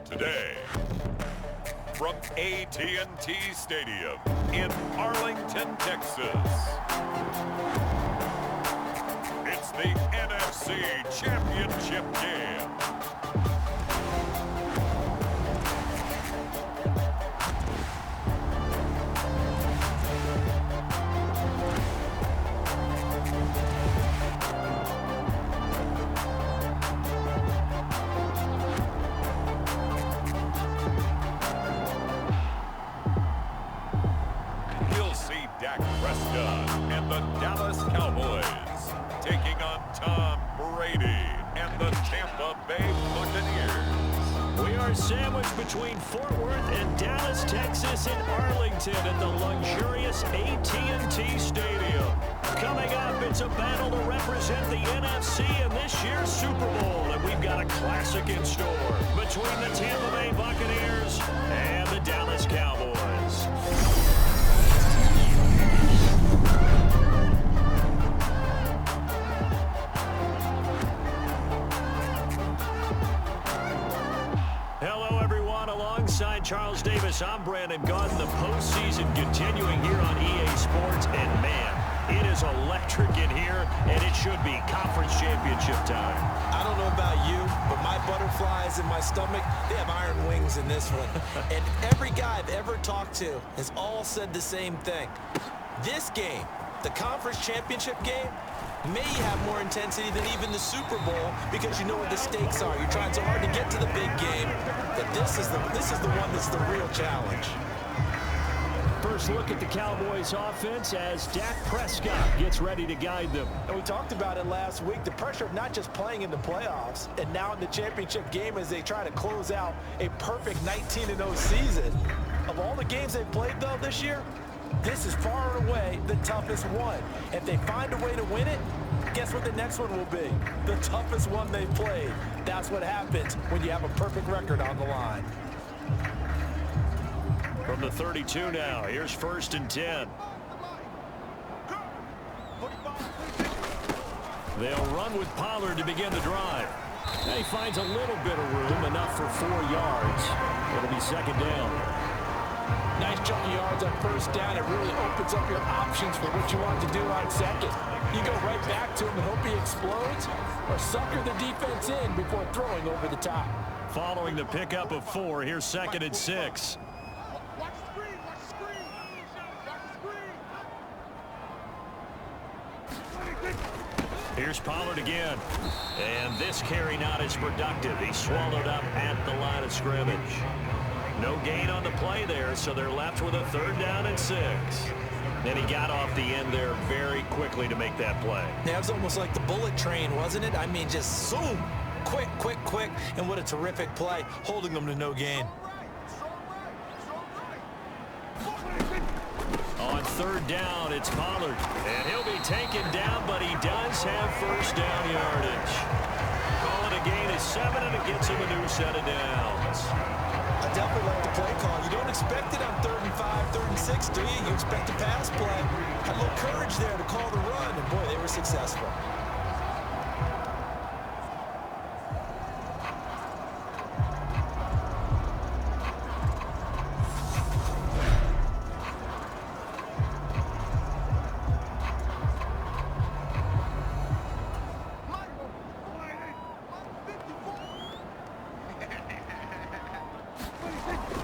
Today, from AT&T Stadium in Arlington, Texas, it's the NFC Championship game. And the Dallas Cowboys taking on Tom Brady and the Tampa Bay Buccaneers. We are sandwiched between Fort Worth and Dallas, Texas in Arlington at the luxurious AT&T Stadium. Coming up, it's a battle to represent the NFC in this year's Super Bowl, and we've got a classic in store between the Tampa Bay Buccaneers and the Dallas Cowboys. Alongside Charles Davis, I'm Brandon Gunn. The postseason continuing here on EA Sports, and man, it is electric in here, and it should be conference championship time. I don't know about you, but my butterflies in my stomach, they have iron wings in this one. And every guy I've ever talked to has all said the same thing. This game, the conference championship game, may have more intensity than even the Super Bowl because you know what the stakes are. You're trying so hard to get to the big game that this is the one that's the real challenge. First look at the Cowboys offense as Dak Prescott gets ready to guide them. And we talked about it last week, the pressure of not just playing in the playoffs and now in the championship game as they try to close out a perfect 19-0 season. Of all the games they've played, though, this year, this is far and away the toughest one. If they find a way to win it, guess what the next one will be? The toughest one they've played. That's what happens when you have a perfect record on the line. From the 32 now, here's 1st and 10. They'll run with Pollard to begin the drive. And he finds a little bit of room, enough for 4 yards. It'll be 2nd down. Nice chunk of yards on 1st down. It really opens up your options for what you want to do on 2nd. You go right back to him and hope he explodes, or sucker the defense in before throwing over the top. Following the pickup of 4, here's 2nd and 6. Here's Pollard again. And this carry not as productive. He's swallowed up at the line of scrimmage. No gain on the play there, so they're left with a 3rd down and 6. And he got off the end there very quickly to make that play. Yeah, it was almost like the bullet train, wasn't it? I mean, just zoom. Quick, quick, quick. And what a terrific play, holding them to no gain. On 3rd down, it's Pollard. And he'll be taken down, but he does have 1st down yardage. Calling a gain of 7, and it gets him a new set of downs. I definitely like the play call. You don't expect it on 3rd and 5, 3rd and 6, do you? You expect a pass play. Had a little courage there to call the run, and boy, they were successful.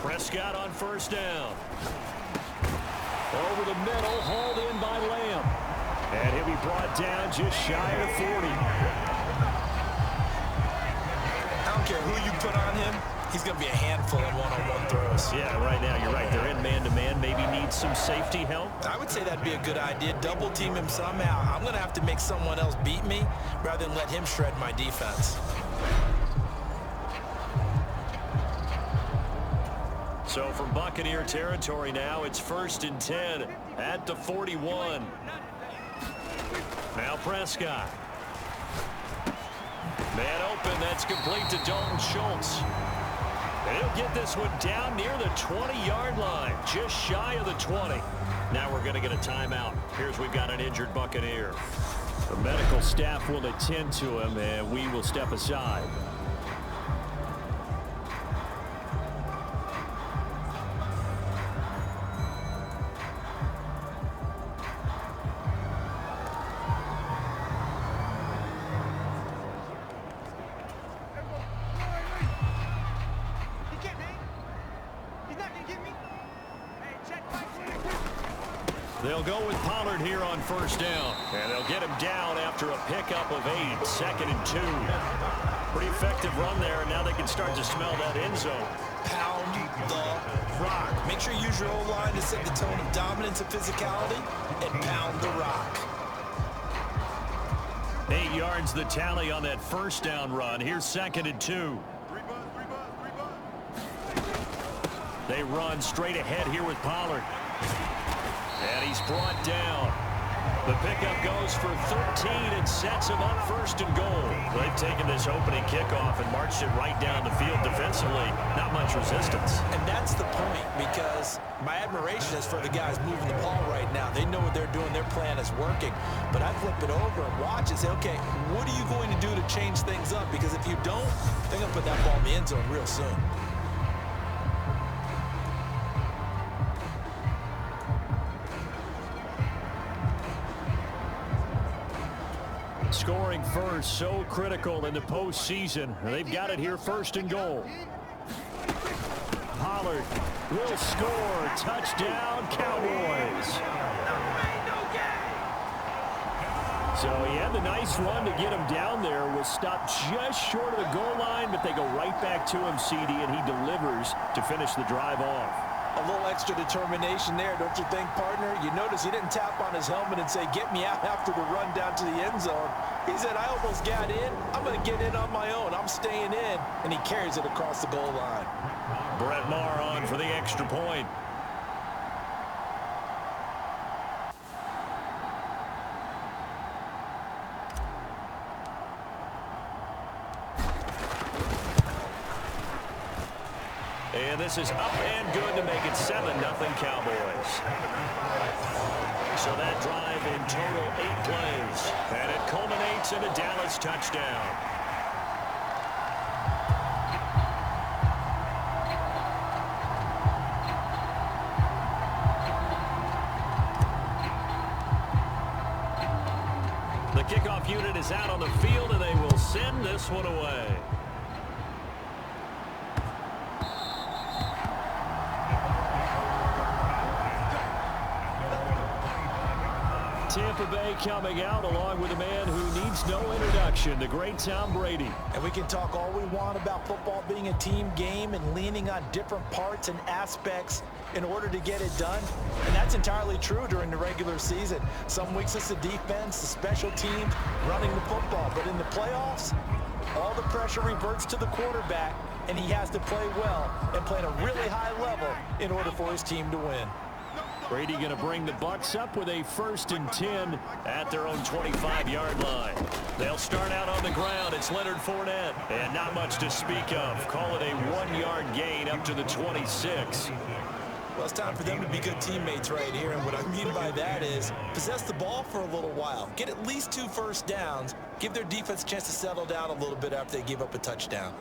Prescott on 1st down. Over the middle, hauled in by Lamb. And he'll be brought down just shy of 40. I don't care who you put on him. He's going to be a handful of one-on-one throws. Yeah, right now, you're right. They're in man-to-man. Maybe needs some safety help. I would say that'd be a good idea. Double team him somehow. I'm going to have to make someone else beat me rather than let him shred my defense. So from Buccaneer territory now, it's 1st and 10 at the 41. Now Prescott. Man open, that's complete to Dalton Schultz. And he'll get this one down near the 20-yard line, just shy of the 20. Now we're going to get a timeout. Here's we've got an injured Buccaneer. The medical staff will attend to him, and we will step aside. They'll go with Pollard here on first down. And they'll get him down after a pickup of 8, 2nd and 2. Pretty effective run there, and now they can start to smell that end zone. Pound the rock. Make sure you use your O-line to set the tone of dominance and physicality, and pound the rock. 8 yards the tally on that first down run. Here's 2nd and 2. They run straight ahead here with Pollard. And he's brought down. The pickup goes for 13 and sets him up 1st and goal. They've taken this opening kickoff and marched it right down the field defensively. Not much resistance. And that's the point, because my admiration is for the guys moving the ball right now. They know what they're doing. Their plan is working. But I flip it over and watch and say, okay, what are you going to do to change things up? Because if you don't, they're going to put that ball in the end zone real soon. Scoring first, so critical in the postseason. They've got it here 1st and goal. Pollard will score. Touchdown, Cowboys. So he had the nice run to get him down there. Was stopped just short of the goal line, but they go right back to him, CD, and he delivers to finish the drive off. A little extra determination there, don't you think, partner? You notice he didn't tap on his helmet and say, get me out after the run down to the end zone. He said, I almost got in. I'm going to get in on my own. I'm staying in. And he carries it across the goal line. Brett Maher on for the extra point. And this is up and good to make it 7-0 Cowboys. So that drive in total 8 plays. And it culminates in a Dallas touchdown. The kickoff unit is out on the field, and they will send this one away. Tampa Bay coming out along with a man who needs no introduction, the great Tom Brady. And we can talk all we want about football being a team game and leaning on different parts and aspects in order to get it done. And that's entirely true during the regular season. Some weeks it's the defense, the special teams, running the football. But in the playoffs, all the pressure reverts to the quarterback, and he has to play well and play at a really high level in order for his team to win. Brady going to bring the Bucs up with a 1st and 10 at their own 25-yard line. They'll start out on the ground. It's Leonard Fournette. And not much to speak of. Call it a 1-yard gain up to the 26. Well, it's time for them to be good teammates right here. And what I mean by that is possess the ball for a little while. Get at least 2 first downs. Give their defense a chance to settle down a little bit after they give up a touchdown.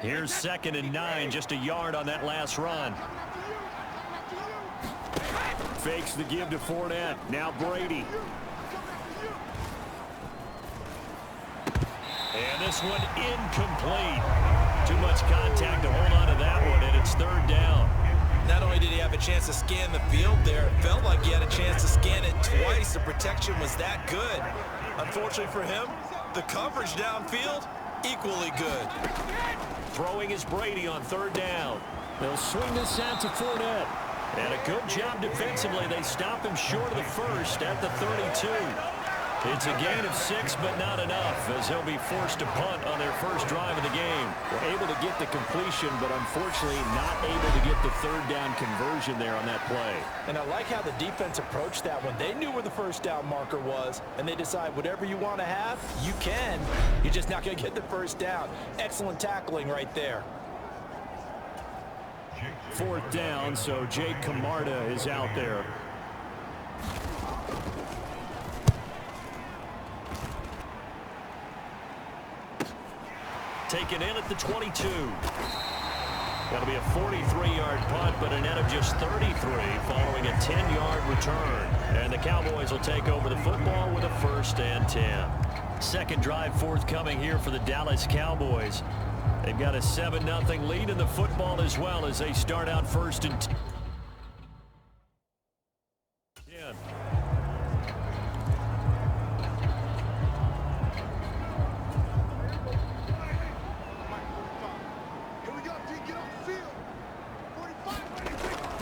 Here's 2nd and 9, just a yard on that last run. Fakes the give to Fournette. Now Brady. And this one incomplete. Too much contact to hold on to that one, and it's 3rd down. Not only did he have a chance to scan the field there, it felt like he had a chance to scan it twice. The protection was that good. Unfortunately for him, the coverage downfield, equally good. Throwing is Brady on 3rd down. They'll swing this out to Fournette. And a good job defensively. They stop him short of the 1st at the 32. It's a gain of 6, but not enough, as they'll be forced to punt on their first drive of the game. We're able to get the completion, but unfortunately not able to get the third down conversion there on that play. And I like how the defense approached that one. They knew where the first down marker was, and they decide whatever you want to have, you can. You're just not going to get the first down. Excellent tackling right there. Fourth down, so Jake Camarda is out there. Taken in at the 22. That'll be a 43-yard punt, but a net of just 33 following a 10-yard return. And the Cowboys will take over the football with a 1st and 10. Second drive forthcoming here for the Dallas Cowboys. They've got a 7-0 lead in the football as well as they start out 1st and 10.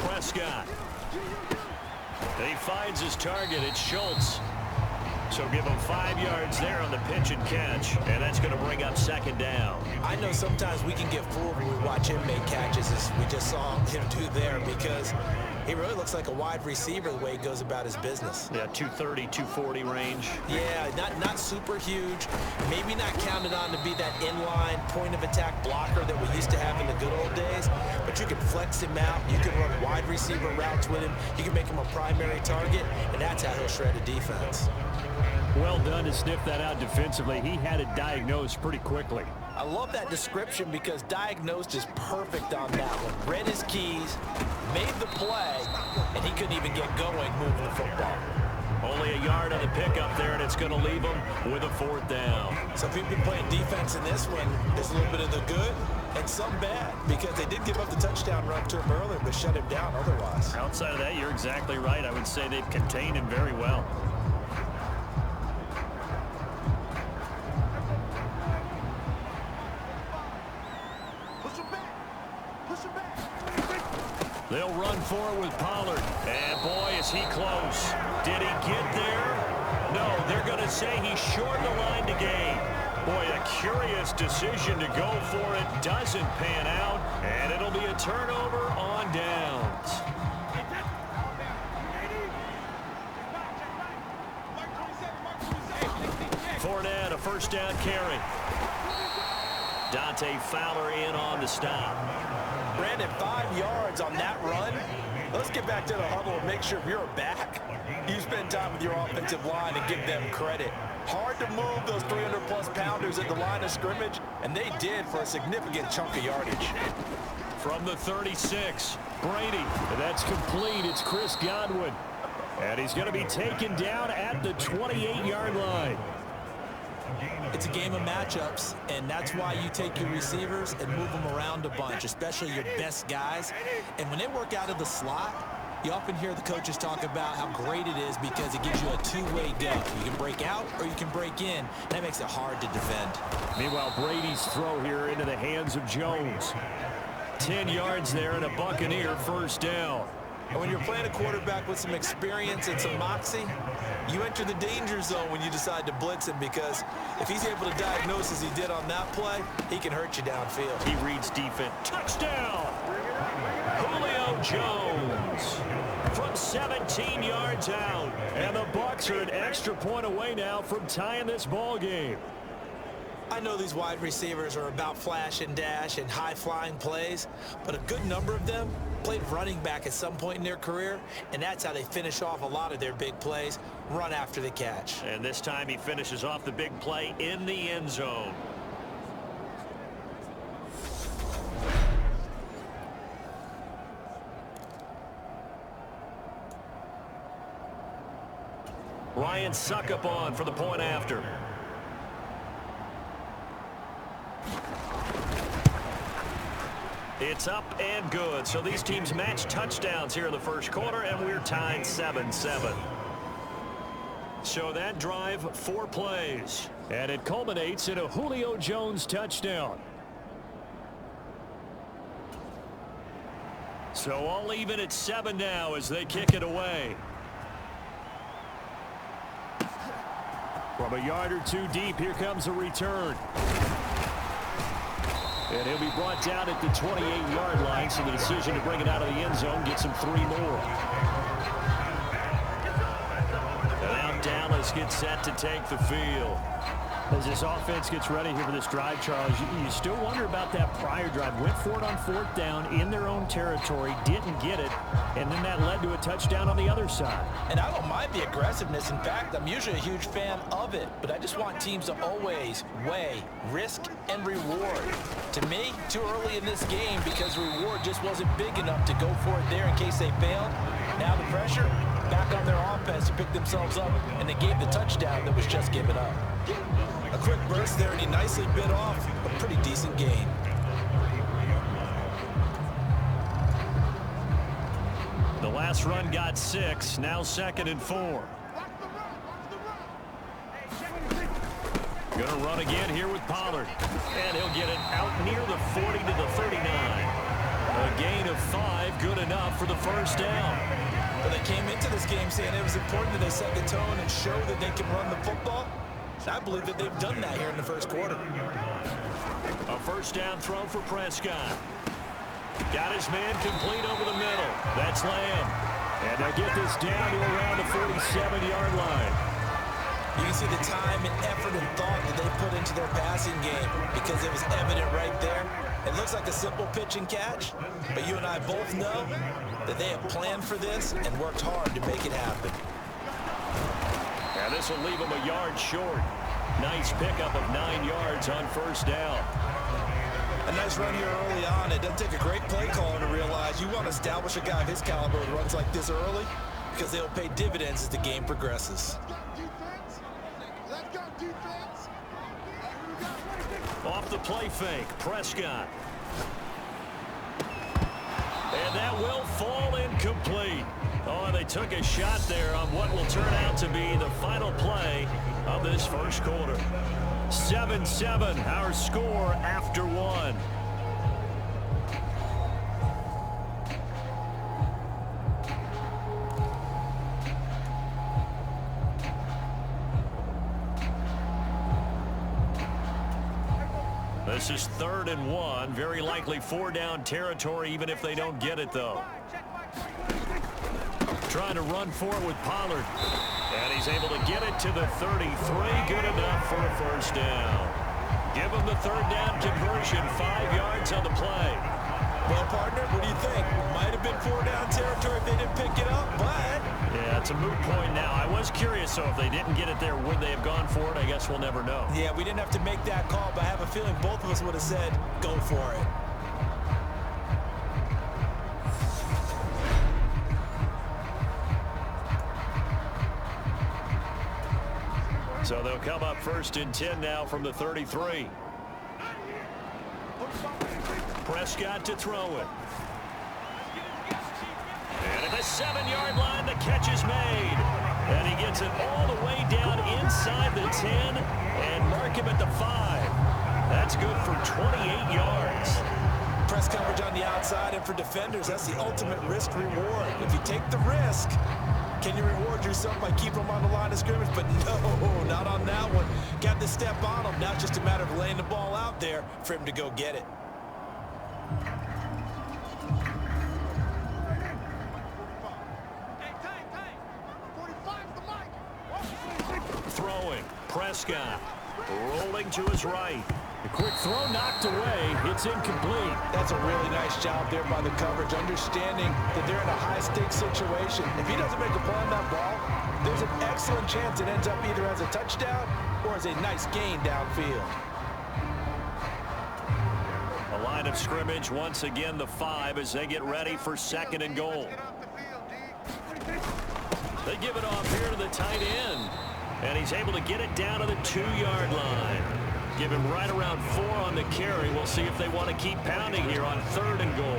Prescott. He finds his target. It's Schultz. So give him 5 yards there on the pitch and catch, and that's going to bring up 2nd down. I know sometimes we can get fooled when we watch him make catches, as we just saw him do there, because he really looks like a wide receiver the way he goes about his business. Yeah, 230, 240 range. Yeah, not super huge. Maybe not counted on to be that inline point-of-attack blocker that we used to have in the good old days, but you can flex him out. You can run wide receiver routes with him. You can make him a primary target, and that's how he'll shred a defense. Well done to sniff that out defensively. He had it diagnosed pretty quickly. I love that description because diagnosed is perfect on that one. Read his keys, made the play, and he couldn't even get going moving the football. Only a yard on the pickup there, and it's going to leave him with a 4th down. So if you've been playing defense in this one, there's a little bit of the good and some bad, because they did give up the touchdown run to him earlier, but shut him down otherwise. Outside of that, you're exactly right. I would say they've contained him very well. They'll run for it with Pollard. And boy, is he close. Did he get there? No, they're going to say he's short the line to gain. Boy, a curious decision to go for it. Doesn't pan out. And it'll be a turnover on downs. Fournette, a 1st down carry. Dante Fowler in on the stop. Brandon, 5 yards on that run. Let's get back to the huddle and make sure if you're a back, you spend time with your offensive line and give them credit. Hard to move those 300-plus pounders at the line of scrimmage, and they did for a significant chunk of yardage. From the 36, Brady. And that's complete. It's Chris Godwin. And he's going to be taken down at the 28-yard line. It's a game of matchups, and that's why you take your receivers and move them around a bunch, especially your best guys. And when they work out of the slot, you often hear the coaches talk about how great it is because it gives you a two-way go. You can break out or you can break in. That makes it hard to defend. Meanwhile, Brady's throw here into the hands of Jones. 10 yards there and a Buccaneer 1st down. And when you're playing a quarterback with some experience and some moxie, you enter the danger zone when you decide to blitz him, because if he's able to diagnose as he did on that play, he can hurt you downfield. He reads defense. Touchdown! Julio Jones from 17 yards out. And the Bucs are an extra point away now from tying this ball game. I know these wide receivers are about flash and dash and high-flying plays, but a good number of them played running back at some point in their career, and that's how they finish off a lot of their big plays, run after the catch. And this time he finishes off the big play in the end zone. Ryan Suckup on for the point after. It's up and good. So these teams match touchdowns here in the first quarter, and we're tied 7-7. So that drive, 4 plays. And it culminates in a Julio Jones touchdown. So all even at 7 now as they kick it away. From a yard or two deep, here comes a return. And he'll be brought down at the 28-yard line, so the decision to bring it out of the end zone gets him 3 more. And now Dallas gets set to take the field. As this offense gets ready here for this drive, Charles, you still wonder about that prior drive. Went for it on 4th down in their own territory, didn't get it, and then that led to a touchdown on the other side. And I don't mind the aggressiveness. In fact, I'm usually a huge fan of it, but I just want teams to always weigh risk and reward. To me, too early in this game because reward just wasn't big enough to go for it there in case they failed. Now the pressure back on their offense to pick themselves up, and they gave the touchdown that was just given up. A quick burst there, and he nicely bit off a pretty decent gain. The last run got 6, now 2nd and 4. Gonna run again here with Pollard. And he'll get it out near the 40 to the 39. A gain of 5, good enough for the first down. But they came into this game saying it was important that they set the tone and show that they can run the football. I believe that they've done that here in the first quarter. A first down throw for Prescott. Got his man complete over the middle. That's Lamb. And they'll get this down to around the 47-yard line. You can see the time and effort and thought that they put into their passing game because it was evident right there. It looks like a simple pitch and catch, but you and I both know that they have planned for this and worked hard to make it happen. And this will leave him a yard short. Nice pickup of 9 yards on first down. A nice run here early on. It doesn't take a great play caller to realize you want to establish a guy of his caliber with runs like this early because they'll pay dividends as the game progresses. Off the play fake, Prescott. And that will fall incomplete. Oh, and they took a shot there on what will turn out to be the final play of this first quarter. 7-7, our score after 1. This is 3rd and 1. Very likely 4-down territory, even if they don't get it, though. Trying to run for it with Pollard. And he's able to get it to the 33. Good enough for a first down. Give him the 3rd down conversion. 5 yards on the play. Well, partner, what do you think? Might have been 4-down territory if they didn't pick it up, but... Yeah, it's a moot point now. I was curious, so if they didn't get it there, would they have gone for it? I guess we'll never know. Yeah, we didn't have to make that call, but I have a feeling both of us would have said, go for it. So they'll come up 1st and 10 now from the 33. Prescott to throw it. And at the 7-yard line, the catch is made. And he gets it all the way down inside the 10 and mark him at the 5. That's good for 28 yards. Press coverage on the outside, and for defenders, that's the ultimate risk reward. If you take the risk, can you reward yourself by keeping them on the line of scrimmage? But no, not on that one. Got the step on him. Now it's just a matter of laying the ball out there for him to go get it. Throwing, Prescott, rolling to his right. The quick throw knocked away. It's incomplete. That's a really nice job there by the coverage, understanding that they're in a high-stakes situation. If he doesn't make a play on that ball, there's an excellent chance it ends up either as a touchdown or as a nice gain downfield. A line of scrimmage, once again the 5 as they get ready for 2nd and goal. They give it off here to the tight end. And he's able to get it down to the 2-yard line. Give him right around 4 on the carry. We'll see if they want to keep pounding here on 3rd and goal.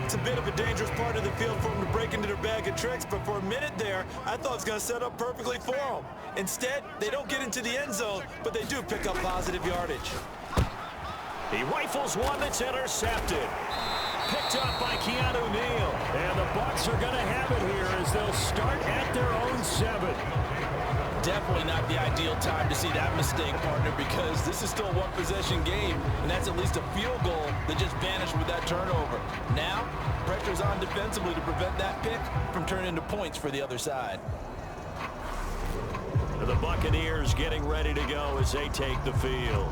It's a bit of a dangerous part of the field for them to break into their bag of tricks, but for a minute there, I thought it was going to set up perfectly for them. Instead, they don't get into the end zone, but they do pick up positive yardage. He rifles one that's intercepted. Picked up by Keanu Neal. And the Bucs are going to have it here as they'll start at their own 7. Definitely not the ideal time to see that mistake, partner, because this is still a one-possession game, and that's at least a field goal that just vanished with that turnover. Now, pressure's on defensively to prevent that pick from turning into points for the other side. The Buccaneers getting ready to go as they take the field.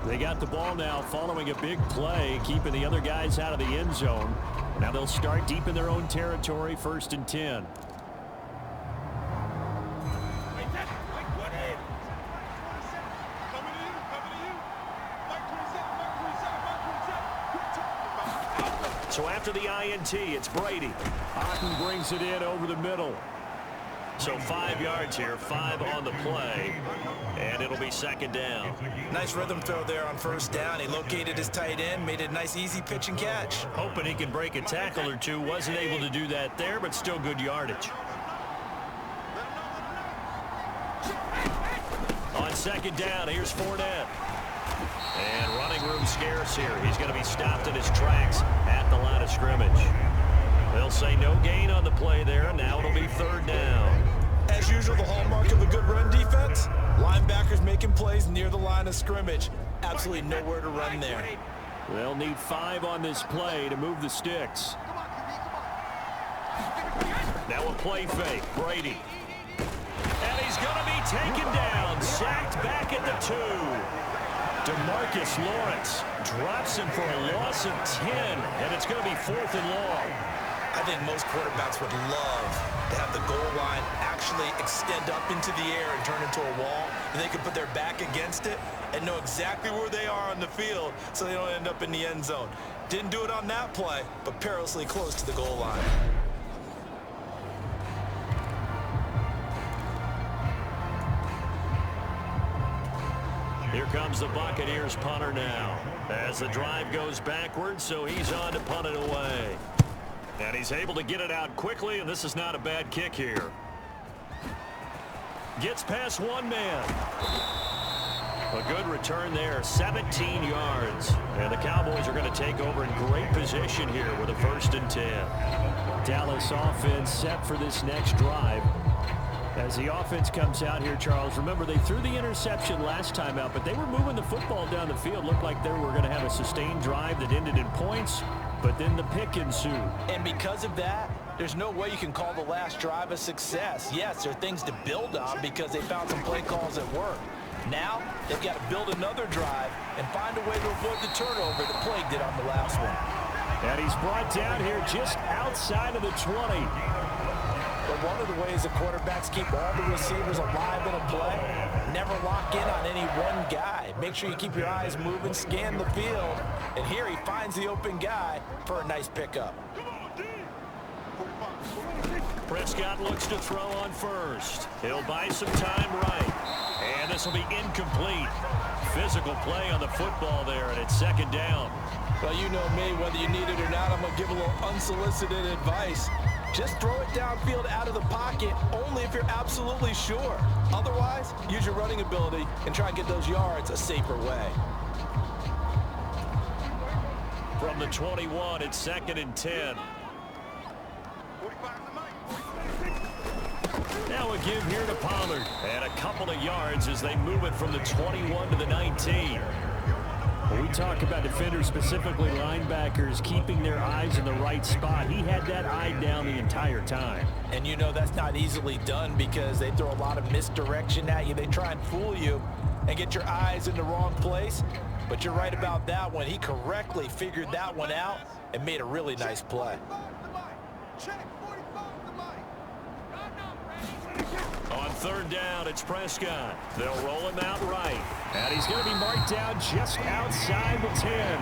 They got the ball now following a big play, keeping the other guys out of the end zone. Now they'll start deep in their own territory, 1st and 10. So after the INT, it's Brady. Otten brings it in over the middle. So 5 yards here, 5 on the play, and it'll be 2nd down. Nice rhythm throw there on 1st down. He located his tight end, made a nice easy pitch and catch. Hoping he can break a tackle or two. Wasn't able to do that there, but still good yardage. On 2nd down, here's Fournette. And running room scarce here. He's going to be stopped in his tracks at the line of scrimmage. They'll say no gain on the play there. Now it'll be 3rd down. As usual, the hallmark of a good run defense, linebackers making plays near the line of scrimmage. Absolutely nowhere to run there. They'll need 5 on this play to move the sticks. Now a play fake. Brady. And he's going to be taken down. Sacked back at the 2. DeMarcus Lawrence drops him for a loss of 10, and it's going to be 4th and long. I think most quarterbacks would love to have the goal line actually extend up into the air and turn into a wall, and they can put their back against it and know exactly where they are on the field so they don't end up in the end zone. Didn't do it on that play, but perilously close to the goal line. Here comes the Buccaneers punter now as the drive goes backwards, so he's on to punt it away. And he's able to get it out quickly, and this is not a bad kick here. Gets past one man. A good return there, 17 yards. And the Cowboys are going to take over in great position here with a 1st and 10. Dallas offense set for this next drive. As the offense comes out here, Charles, remember they threw the interception last time out, but they were moving the football down the field. Looked like they were going to have a sustained drive that ended in points, but then the pick ensued. And because of that, there's no way you can call the last drive a success. Yes, there are things to build on because they found some play calls that work. Now, they've got to build another drive and find a way to avoid the turnover that plagued it on the last one. And he's brought down here just outside of the 20. But one of the ways the quarterbacks keep all the receivers alive in a play, never lock in on any one guy. Make sure you keep your eyes moving, scan the field, and here he finds the open guy for a nice pickup. Prescott looks to throw on 1st. He'll buy some time right. And this will be incomplete. Physical play on the football there, and it's 2nd down. Well, you know me, whether you need it or not, I'm going to give a little unsolicited advice. Just throw it downfield out of the pocket only if you're absolutely sure. Otherwise, use your running ability and try and get those yards a safer way. From the 21, it's 2nd and 10. Now a give here to Pollard. And a couple of yards as they move it from the 21 to the 19. When we talk about defenders, specifically linebackers, keeping their eyes in the right spot, he had that eye down the entire time. And you know that's not easily done because they throw a lot of misdirection at you. They try and fool you and get your eyes in the wrong place. But you're right about that one. He correctly figured that one out and made a really nice play. On 3rd down, it's Prescott. They'll roll him out right. And he's going to be marked down just outside the 10.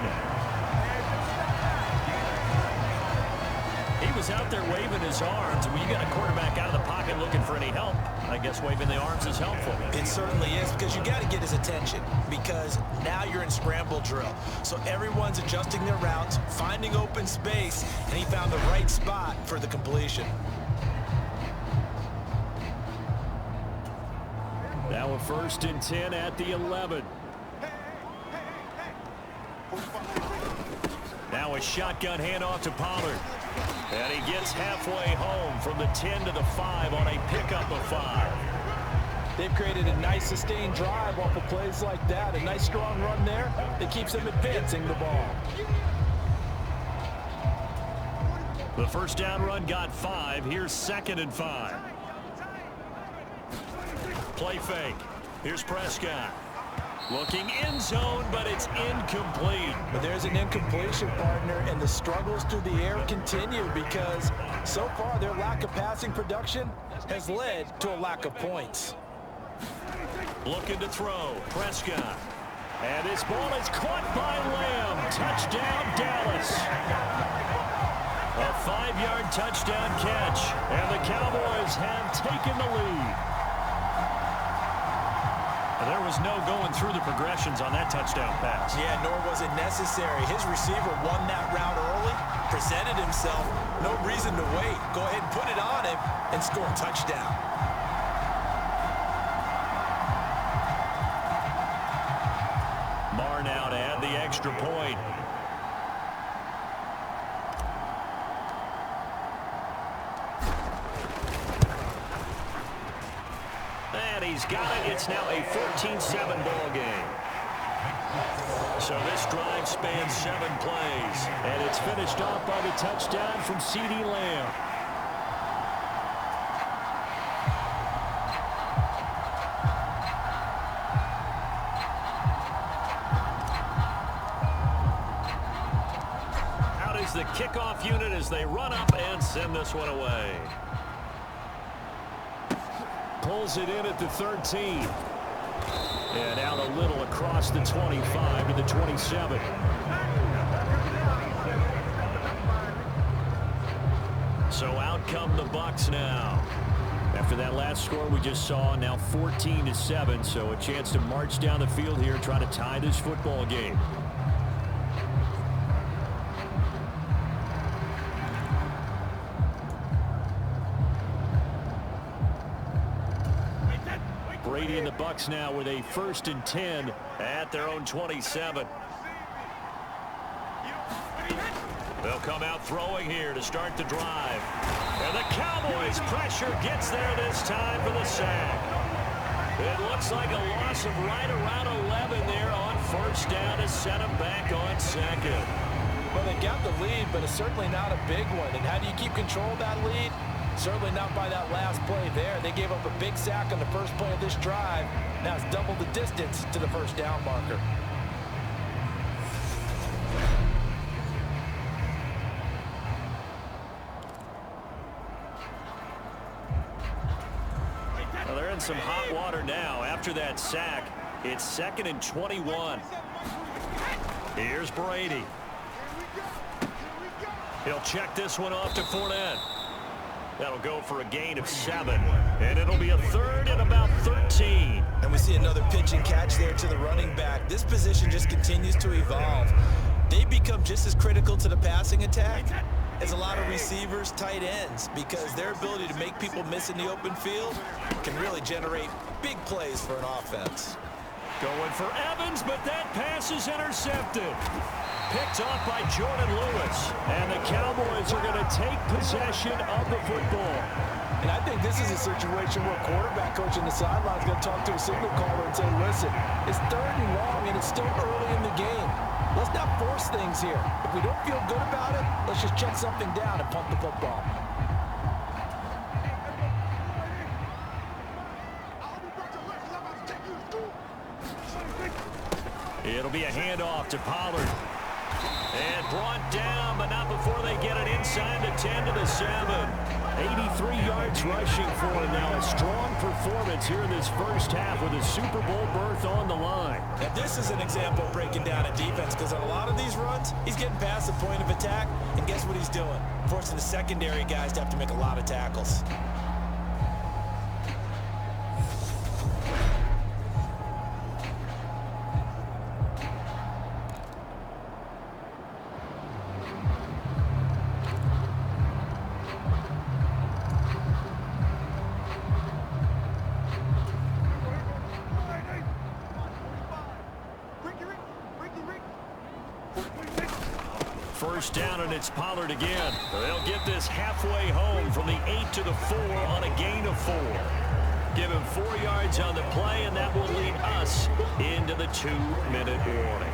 He was out there waving his arms. When you got a quarterback out of the pocket looking for any help, I guess waving the arms is helpful. It certainly is because you got to get his attention because now you're in scramble drill. So everyone's adjusting their routes, finding open space, and he found the right spot for the completion. Now a 1st and 10 at the 11. Now a a shotgun handoff to Pollard. And he gets halfway home from the 10 to the 5 on a pickup of 5. They've created a nice sustained drive off of plays like that. A nice strong run there that keeps them advancing the ball. The first down run got 5. Here's 2nd and 5. Play fake. Here's Prescott. Looking end zone, but it's incomplete. But there's an incompletion, partner, and the struggles through the air continue because so far their lack of passing production has led to a lack of points. Looking to throw. Prescott. And this ball is caught by Lamb. Touchdown, Dallas. A 5-yard touchdown catch. And the Cowboys have taken the lead. There was no going through the progressions on that touchdown pass. Yeah, nor was it necessary. His receiver won that route early, presented himself. No reason to wait. Go ahead and put it on him and score a touchdown. Marr now to add the extra point. And he's got it. It's now a 14-7 ball game. So this drive spans 7 plays. And it's finished off by the touchdown from CeeDee Lamb. Out is the kickoff unit as they run up and send this one away. Pulls it in at the 13. And out a little across the 25 to the 27. So out come the Bucs now. After that last score we just saw, now 14-7. So a chance to march down the field here, try to tie this football game. Brady and the Bucs now with a 1st and 10 at their own 27. They'll come out throwing here to start the drive. And the Cowboys pressure gets there this time for the sack. It looks like a loss of right around 11 there on 1st down to set them back on 2nd. Well, they got the lead, but it's certainly not a big one. And how do you keep control of that lead? Certainly not by that last play there. They gave up a big sack on the first play of this drive. Now it's double the distance to the 1st down marker. Well, they're in some hot water now. After that sack, it's 2nd and 21. Here's Brady. He'll check this one off to Fournette. That'll go for a gain of 7. And it'll be a 3rd and about 13. And we see another pitch and catch there to the running back. This position just continues to evolve. They become just as critical to the passing attack as a lot of receivers, tight ends, because their ability to make people miss in the open field can really generate big plays for an offense. Going for Evans, but that pass is intercepted. Picked off by Jordan Lewis. And the Cowboys are going to take possession of the football. And I think this is a situation where quarterback coach on the sideline is going to talk to a signal caller and say, listen, it's 3rd and long and it's still early in the game. Let's not force things here. If we don't feel good about it, let's just check something down and punt the football. It'll be a handoff to Pollard. And brought down, but not before they get it inside the 10 to the 7. 83 yards rushing for him now. A strong performance here in this first half with a Super Bowl berth on the line. Now this is an example of breaking down a defense, because on a lot of these runs, he's getting past the point of attack, and guess what he's doing? Forcing the secondary guys to have to make a lot of tackles. first down, and it's Pollard again. They'll get this halfway home from the 8 to the 4 on a gain of 4. Give him 4 yards on the play, and that will lead us into the 2-minute warning.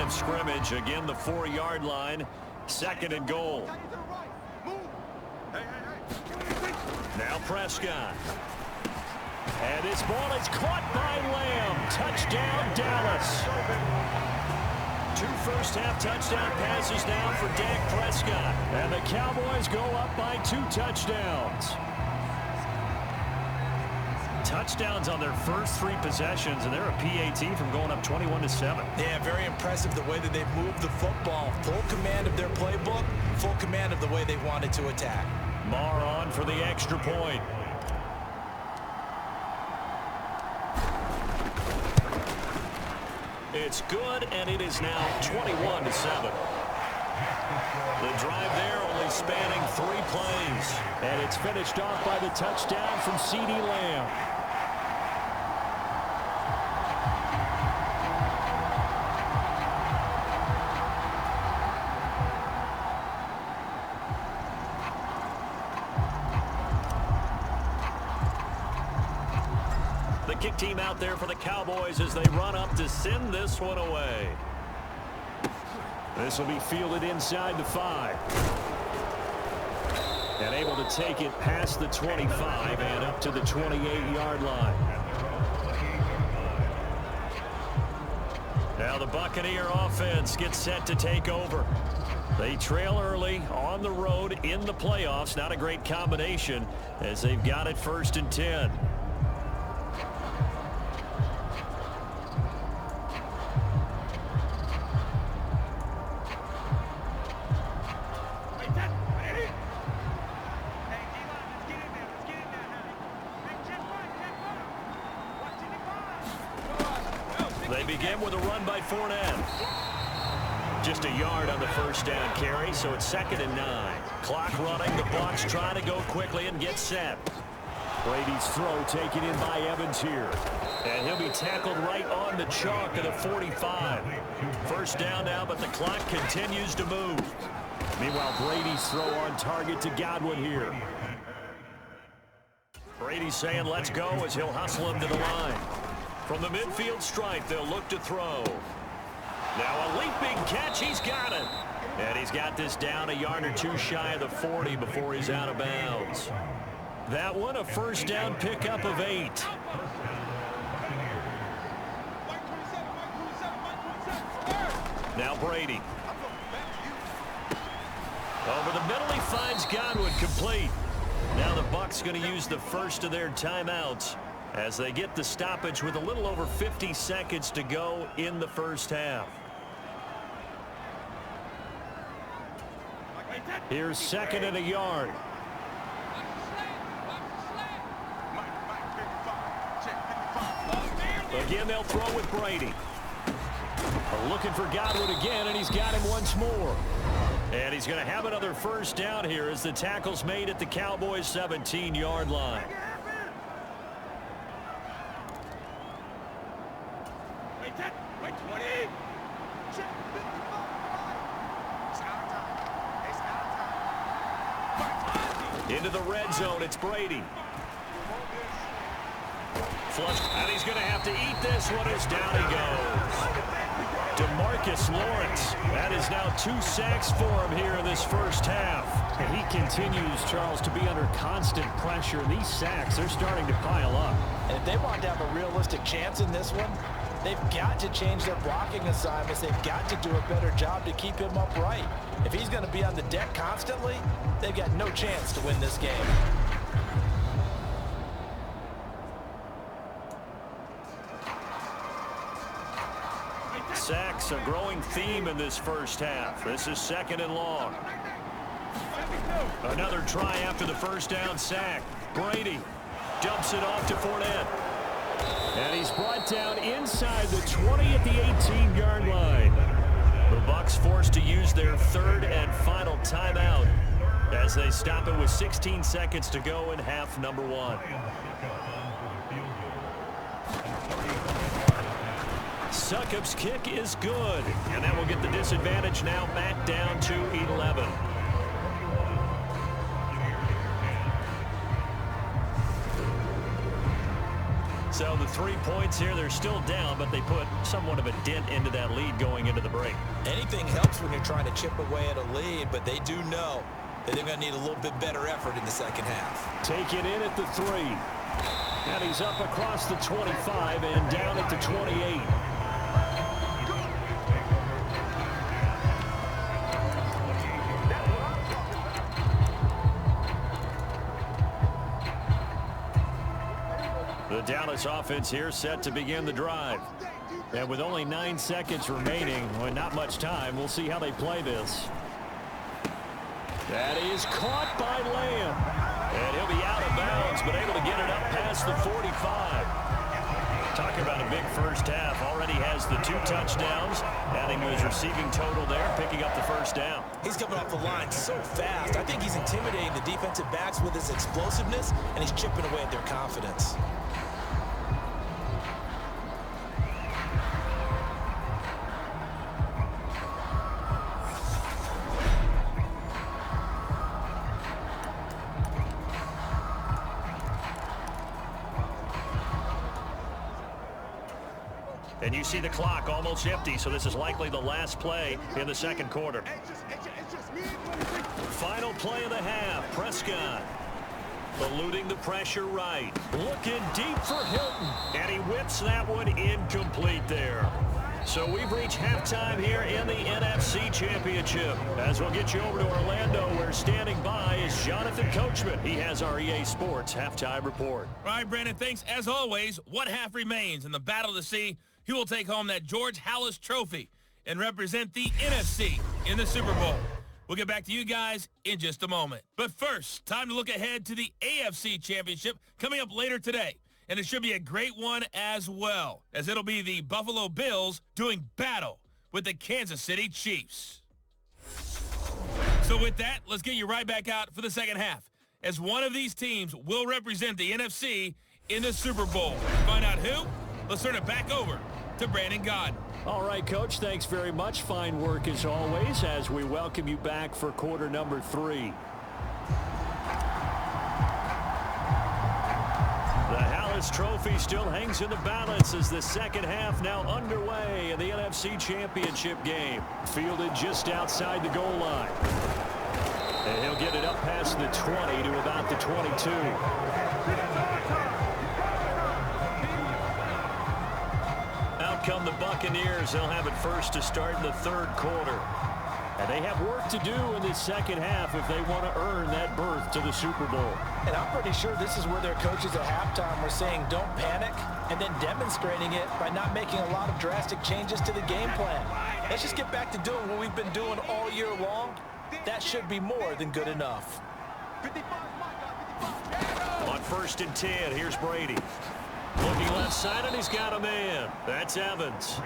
Scrimmage, again the 4-yard line, 2nd and goal. Now Prescott. And this ball is caught by Lamb. Touchdown, Dallas. 2 first-half touchdown passes now for Dak Prescott. And the Cowboys go up by 2 touchdowns. Touchdowns on their first 3 possessions, and they're a PAT from going up 21-7. Yeah, very impressive the way that they've moved the football. Full command of their playbook, full command of the way they wanted to attack. Marr on for the extra point. It's good, and it is now 21-7. The drive there only spanning 3 plays. And it's finished off by the touchdown from CeeDee Lamb. Kick team out there for the Cowboys as they run up to send this one away. This will be fielded inside the 5. And able to take it past the 25 and up to the 28-yard line. Now the Buccaneer offense gets set to take over. They trail early on the road in the playoffs. Not a great combination as they've got it 1st and 10. They begin with a run by Fournette. Just a yard on the first down carry, so it's 2nd and 9. Clock running. The Bucs trying to go quickly and get set. Brady's throw taken in by Evans here. And he'll be tackled right on the chalk of the 45. First down now, but the clock continues to move. Meanwhile, Brady's throw on target to Godwin here. Brady saying let's go as he'll hustle him to the line. From the midfield stripe, they'll look to throw. Now a leaping catch. He's got it. And he's got this down a yard or 2 shy of the 40 before he's out of bounds. That one a first down pickup of 8. Now Brady. Over the middle, he finds Godwin complete. Now the Bucs going to use the first of their timeouts as they get the stoppage with a little over 50 seconds to go in the first half. Here's 2nd and a yard. Again, they'll throw with Brady. Looking for Godwin again, and he's got him once more. And he's going to have another first down here as the tackle's made at the Cowboys' 17-yard line. Into the red zone, it's Brady. Flushed, and he's going to have to eat this one as down he goes. DeMarcus Lawrence, that is now 2 sacks for him here in this first half. And he continues, Charles, to be under constant pressure. These sacks, they're starting to pile up. And if they want to have a realistic chance in this one, they've got to change their blocking assignments. They've got to do a better job to keep him upright. If he's going to be on the deck constantly, they've got no chance to win this game. Sacks, a growing theme in this first half. This is 2nd and long. Another try after the first down sack. Brady dumps it off to Fournette. And he's brought down inside the 20 at the 18-yard line. The Bucs forced to use their third and final timeout as they stop it with 16 seconds to go in half number 1. Succop's kick is good, and that will get the disadvantage now back down to 11. So the 3 points here, they're still down, but they put somewhat of a dent into that lead going into the break. Anything helps when you're trying to chip away at a lead, but they do know that they're going to need a little bit better effort in the second half. Take it in at the 3. And he's up across the 25 and down at the 28. The Dallas offense here set to begin the drive. And with only 9 seconds remaining, well, not much time, we'll see how they play this. That is caught by Lamb. And he'll be out of bounds, but able to get it up past the 45. Talking about a big first half. Already has the 2 touchdowns. Adding to his receiving total there, picking up the first down. He's coming off the line so fast. I think he's intimidating the defensive backs with his explosiveness, and he's chipping away at their confidence. And you see the clock almost empty, so this is likely the last play in the second quarter. Final play of the half. Prescott eluding the pressure right. Looking deep for Hilton. And he whips that one incomplete there. So we've reached halftime here in the NFC Championship. As we'll get you over to Orlando, where standing by is Jonathan Coachman. He has our EA Sports halftime report. All right, Brandon, thanks. As always, one half remains in the battle to see who will take home that George Halas trophy and represent the NFC in the Super Bowl. We'll get back to you guys in just a moment. But first, time to look ahead to the AFC Championship coming up later today. And it should be a great one as well, as it'll be the Buffalo Bills doing battle with the Kansas City Chiefs. So with that, let's get you right back out for the second half, as one of these teams will represent the NFC in the Super Bowl. To find out who, let's turn it back over to Brandon Gaudin. All right, Coach, thanks very much. Fine work as always as we welcome you back for quarter number 3. The Halas Trophy still hangs in the balance as the second half now underway in the NFC Championship game. Fielded just outside the goal line. And he'll get it up past the 20 to about the 22. Out come the Buccaneers. They'll have it first to start in the third quarter. And they have work to do in this second half if they want to earn that berth to the Super Bowl. And I'm pretty sure this is where their coaches at halftime were saying don't panic, and then demonstrating it by not making a lot of drastic changes to the game plan. Let's just get back to doing what we've been doing all year long. That should be more than good enough. On 1st and 10, here's Brady. Looking left side, and he's got a man. That's Evans.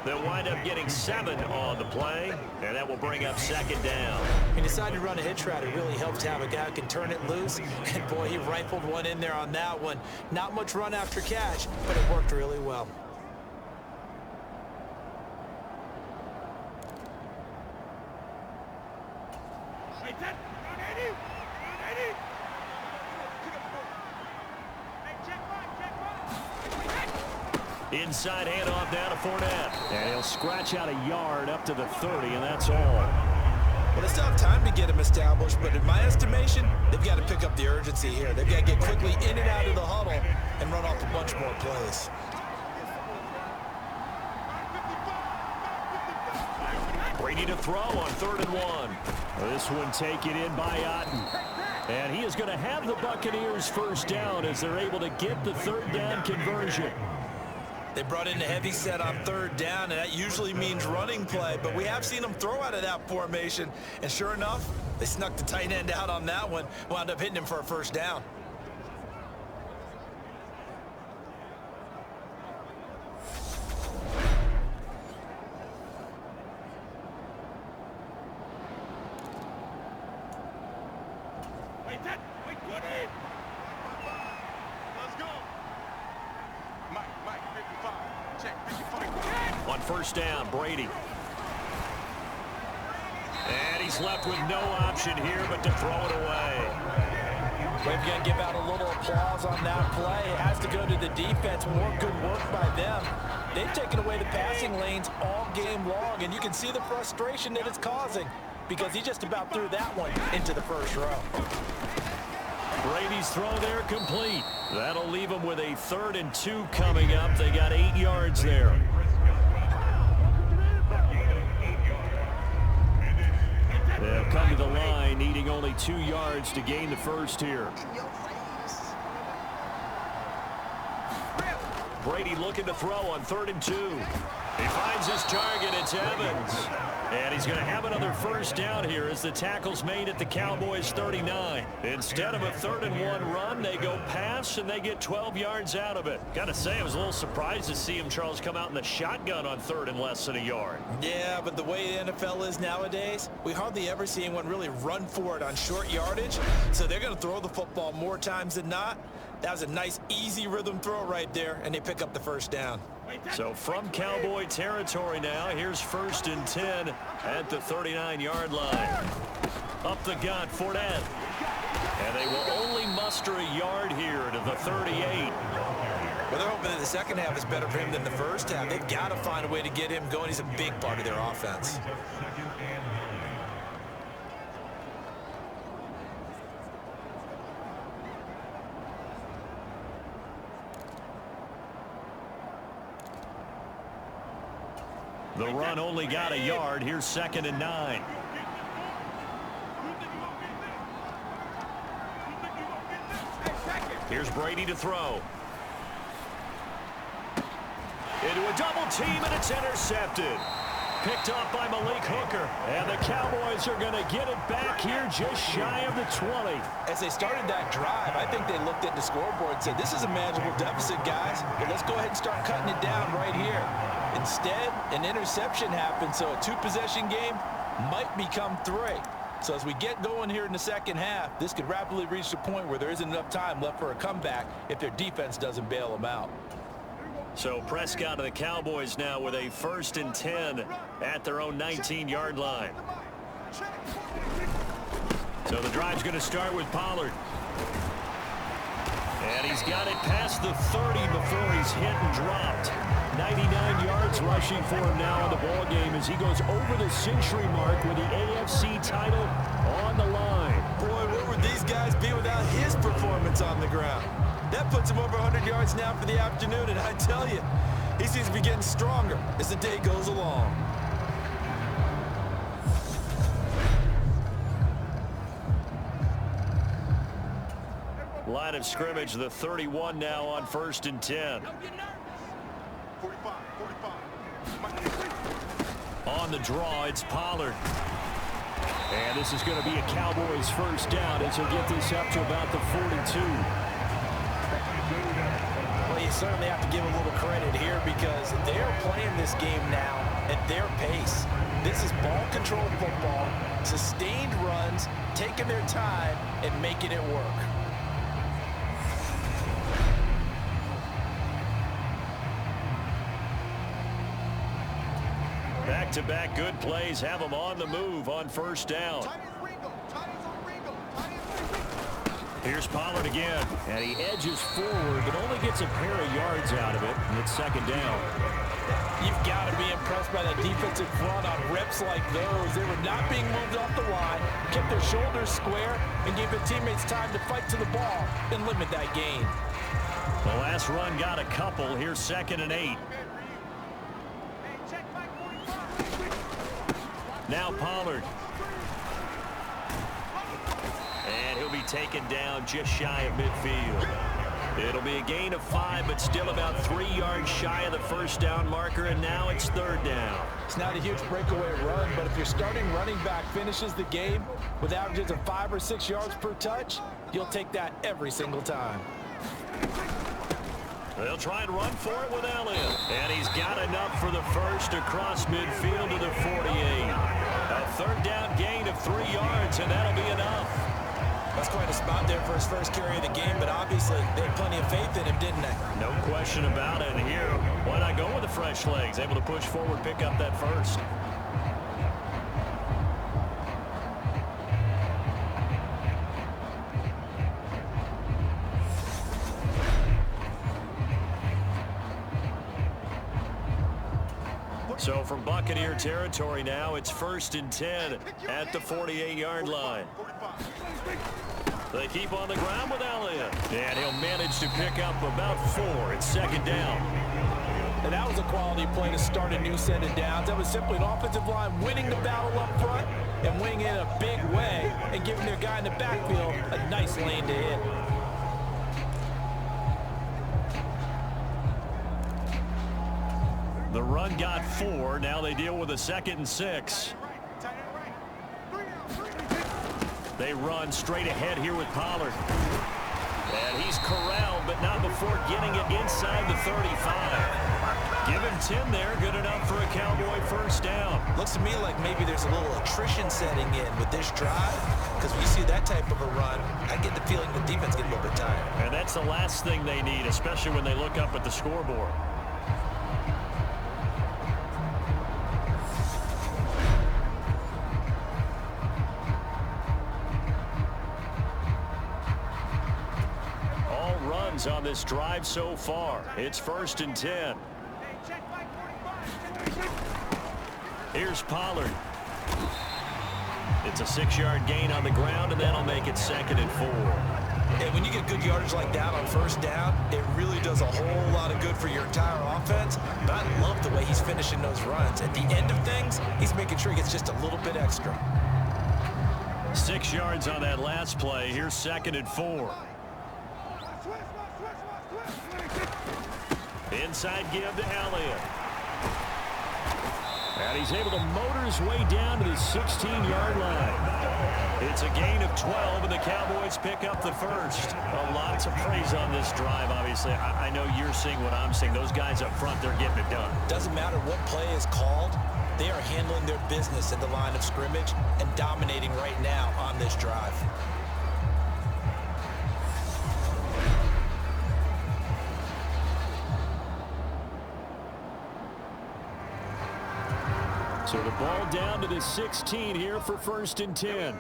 They'll wind up getting 7 on the play, and that will bring up second down. He decided to run a hitch route. It really helps to have a guy who can turn it loose. And, boy, he rifled one in there on that one. Not much run after catch, but it worked really well. Inside handoff down to Fournette. And he'll scratch out a yard up to the 30, and that's all. Well, they still have time to get him established, but in my estimation, they've got to pick up the urgency here. They've got to get quickly in and out of the huddle and run off a bunch more plays. Brady to throw on 3rd and 1. This one taken in by Otten. And he is going to have the Buccaneers first down as they're able to get the 3rd down conversion. They brought in the heavy set on 3rd down, and that usually means running play, but we have seen them throw out of that formation, and sure enough, They snuck the tight end out on that one. Wound up hitting him for a first down. On first down, Brady. And he's left with no option here but to throw it away. We're going to give out a little applause on that play. It has to go to the defense. More good work by them. They've taken away the passing lanes all game long, and you can see the frustration that it's causing because he just about threw that one into the first row. Brady's throw there complete. That'll leave them with a 3rd and 2 coming up. They got 8 yards there. They'll come to the line, needing only 2 yards to gain the first here. Brady looking to throw on 3rd and 2. He finds his target. It's Evans. And he's going to have another first down here as the tackle's made at the Cowboys 39. Instead of a 3rd and 1 run, they go pass, and they get 12 yards out of it. Got to say, I was a little surprised to see him, Charles, come out in the shotgun on 3rd and less than a yard. Yeah, but the way the NFL is nowadays, we hardly ever see anyone really run for it on short yardage. So they're going to throw the football more times than not. That was a nice, easy rhythm throw right there, and they pick up the first down. So from Cowboy territory now, here's 1st and 10 at the 39-yard line. Up the gut, Fournette. And they will only muster a yard here to the 38. Well, they're hoping that the second half is better for him than the first half. They've got to find a way to get him going. He's a big part of their offense. The run only got a yard. Here's 2nd and 9. Here's Brady to throw. Into a double team, and it's intercepted. Picked off by Malik Hooker. And the Cowboys are going to get it back here just shy of the 20. As they started that drive, I think they looked at the scoreboard and said, this is a manageable deficit, guys, but let's go ahead and start cutting it down right here. Instead, an interception happened, so a 2-possession game might become 3. So as we get going here in the second half, this could rapidly reach the point where there isn't enough time left for a comeback if their defense doesn't bail them out. So Prescott of the Cowboys now with a 1st and 10 at their own 19-yard line. So the drive's going to start with Pollard. And he's got it past the 30 before he's hit and dropped. 99 yards rushing for him now in the ball game as he goes over the century mark with the AFC title on the line. Boy, where would these guys be without his performance on the ground? That puts him over 100 yards now for the afternoon, and I tell you, he seems to be getting stronger as the day goes along. Line of scrimmage, the 31 now on 1st and 10. On the draw, it's Pollard. And this is going to be a Cowboys first down as he'll get this up to about the 42. Well, you certainly have to give a little credit here because they're playing this game now at their pace. This is ball control football, sustained runs, taking their time and making it work. Back-to-back good plays have them on the move on first down. Here's Pollard again. And he edges forward, but only gets a pair of yards out of it, and it's 2nd down. You've got to be impressed by that defensive front on reps like those. They were not being moved off the line, kept their shoulders square, and gave their teammates time to fight to the ball and limit that gain. The last run got a couple. Here's 2nd and 8. Now Pollard. And he'll be taken down just shy of midfield. It'll be a gain of 5, but still about 3 yards shy of the first down marker, and now it's 3rd down. It's not a huge breakaway run, but if your starting running back finishes the game with averages of 5 or 6 yards per touch, you'll take that every single time. They'll try and run for it with Elliott. And he's got enough for the first across midfield to the 48. A 3rd down gain of 3 yards, and that'll be enough. That's quite a spot there for his first carry of the game, but obviously they had plenty of faith in him, didn't they? No question about it. And here, why not go with the fresh legs? Able to push forward, pick up that first. So from Buccaneer territory now, it's 1st and 10 at the 48-yard line. They keep on the ground with Elliott. And he'll manage to pick up about 4. It's 2nd down. And that was a quality play to start a new set of downs. That was simply an offensive line winning the battle up front and winning in a big way and giving their guy in the backfield a nice lane to hit. The run got 4. Now they deal with a 2nd and 6. They run straight ahead here with Pollard. And he's corralled, but not before getting it inside the 35. Give him 10 there. Good enough for a Cowboy first down. Looks to me like maybe there's a little attrition setting in with this drive, because when you see that type of a run, I get the feeling the defense gets a little bit tired. And that's the last thing they need, especially when they look up at the scoreboard. On this drive so far. It's 1st and 10. Here's Pollard. It's a 6-yard gain on the ground, and that'll make it 2nd and 4. And when you get good yardage like that on first down, it really does a whole lot of good for your entire offense. But I love the way he's finishing those runs. At the end of things, he's making sure he gets just a little bit extra. 6 yards on that last play. Here's 2nd and 4. Inside give to Elliott. And he's able to motor his way down to the 16-yard line. It's a gain of 12, and the Cowboys pick up the first. Lots of praise on this drive, obviously. I know you're seeing what I'm seeing. Those guys up front, they're getting it done. Doesn't matter what play is called. They are handling their business at the line of scrimmage and dominating right now on this drive. So the ball down to the 16 here for 1st and 10.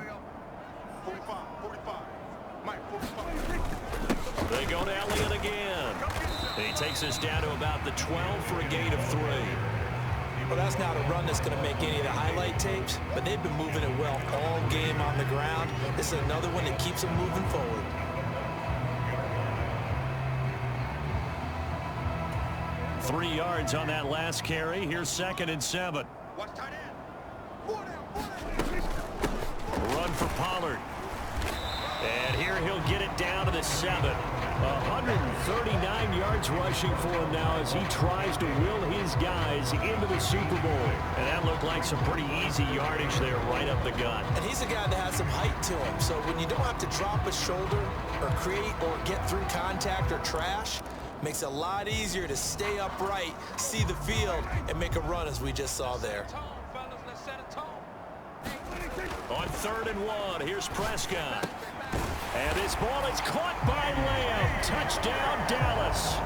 They go to Elliott again. And he takes us down to about the 12 for a gain of 3. Well, that's not a run that's going to make any of the highlight tapes, but they've been moving it well all game on the ground. This is another one that keeps them moving forward. Three yards on that last carry. Here's 2nd and 7. Run for Pollard. And here he'll get it down to the 7. 139 yards rushing for him now as he tries to will his guys into the Super Bowl. And that looked like some pretty easy yardage there right up the gut. And he's a guy that has some height to him, so when you don't have to drop a shoulder or create or get through contact or trash, makes it a lot easier to stay upright, see the field, and make a run as we just saw there. On 3rd and 1, here's Prescott. And this ball is caught by Lamb. Touchdown, Dallas.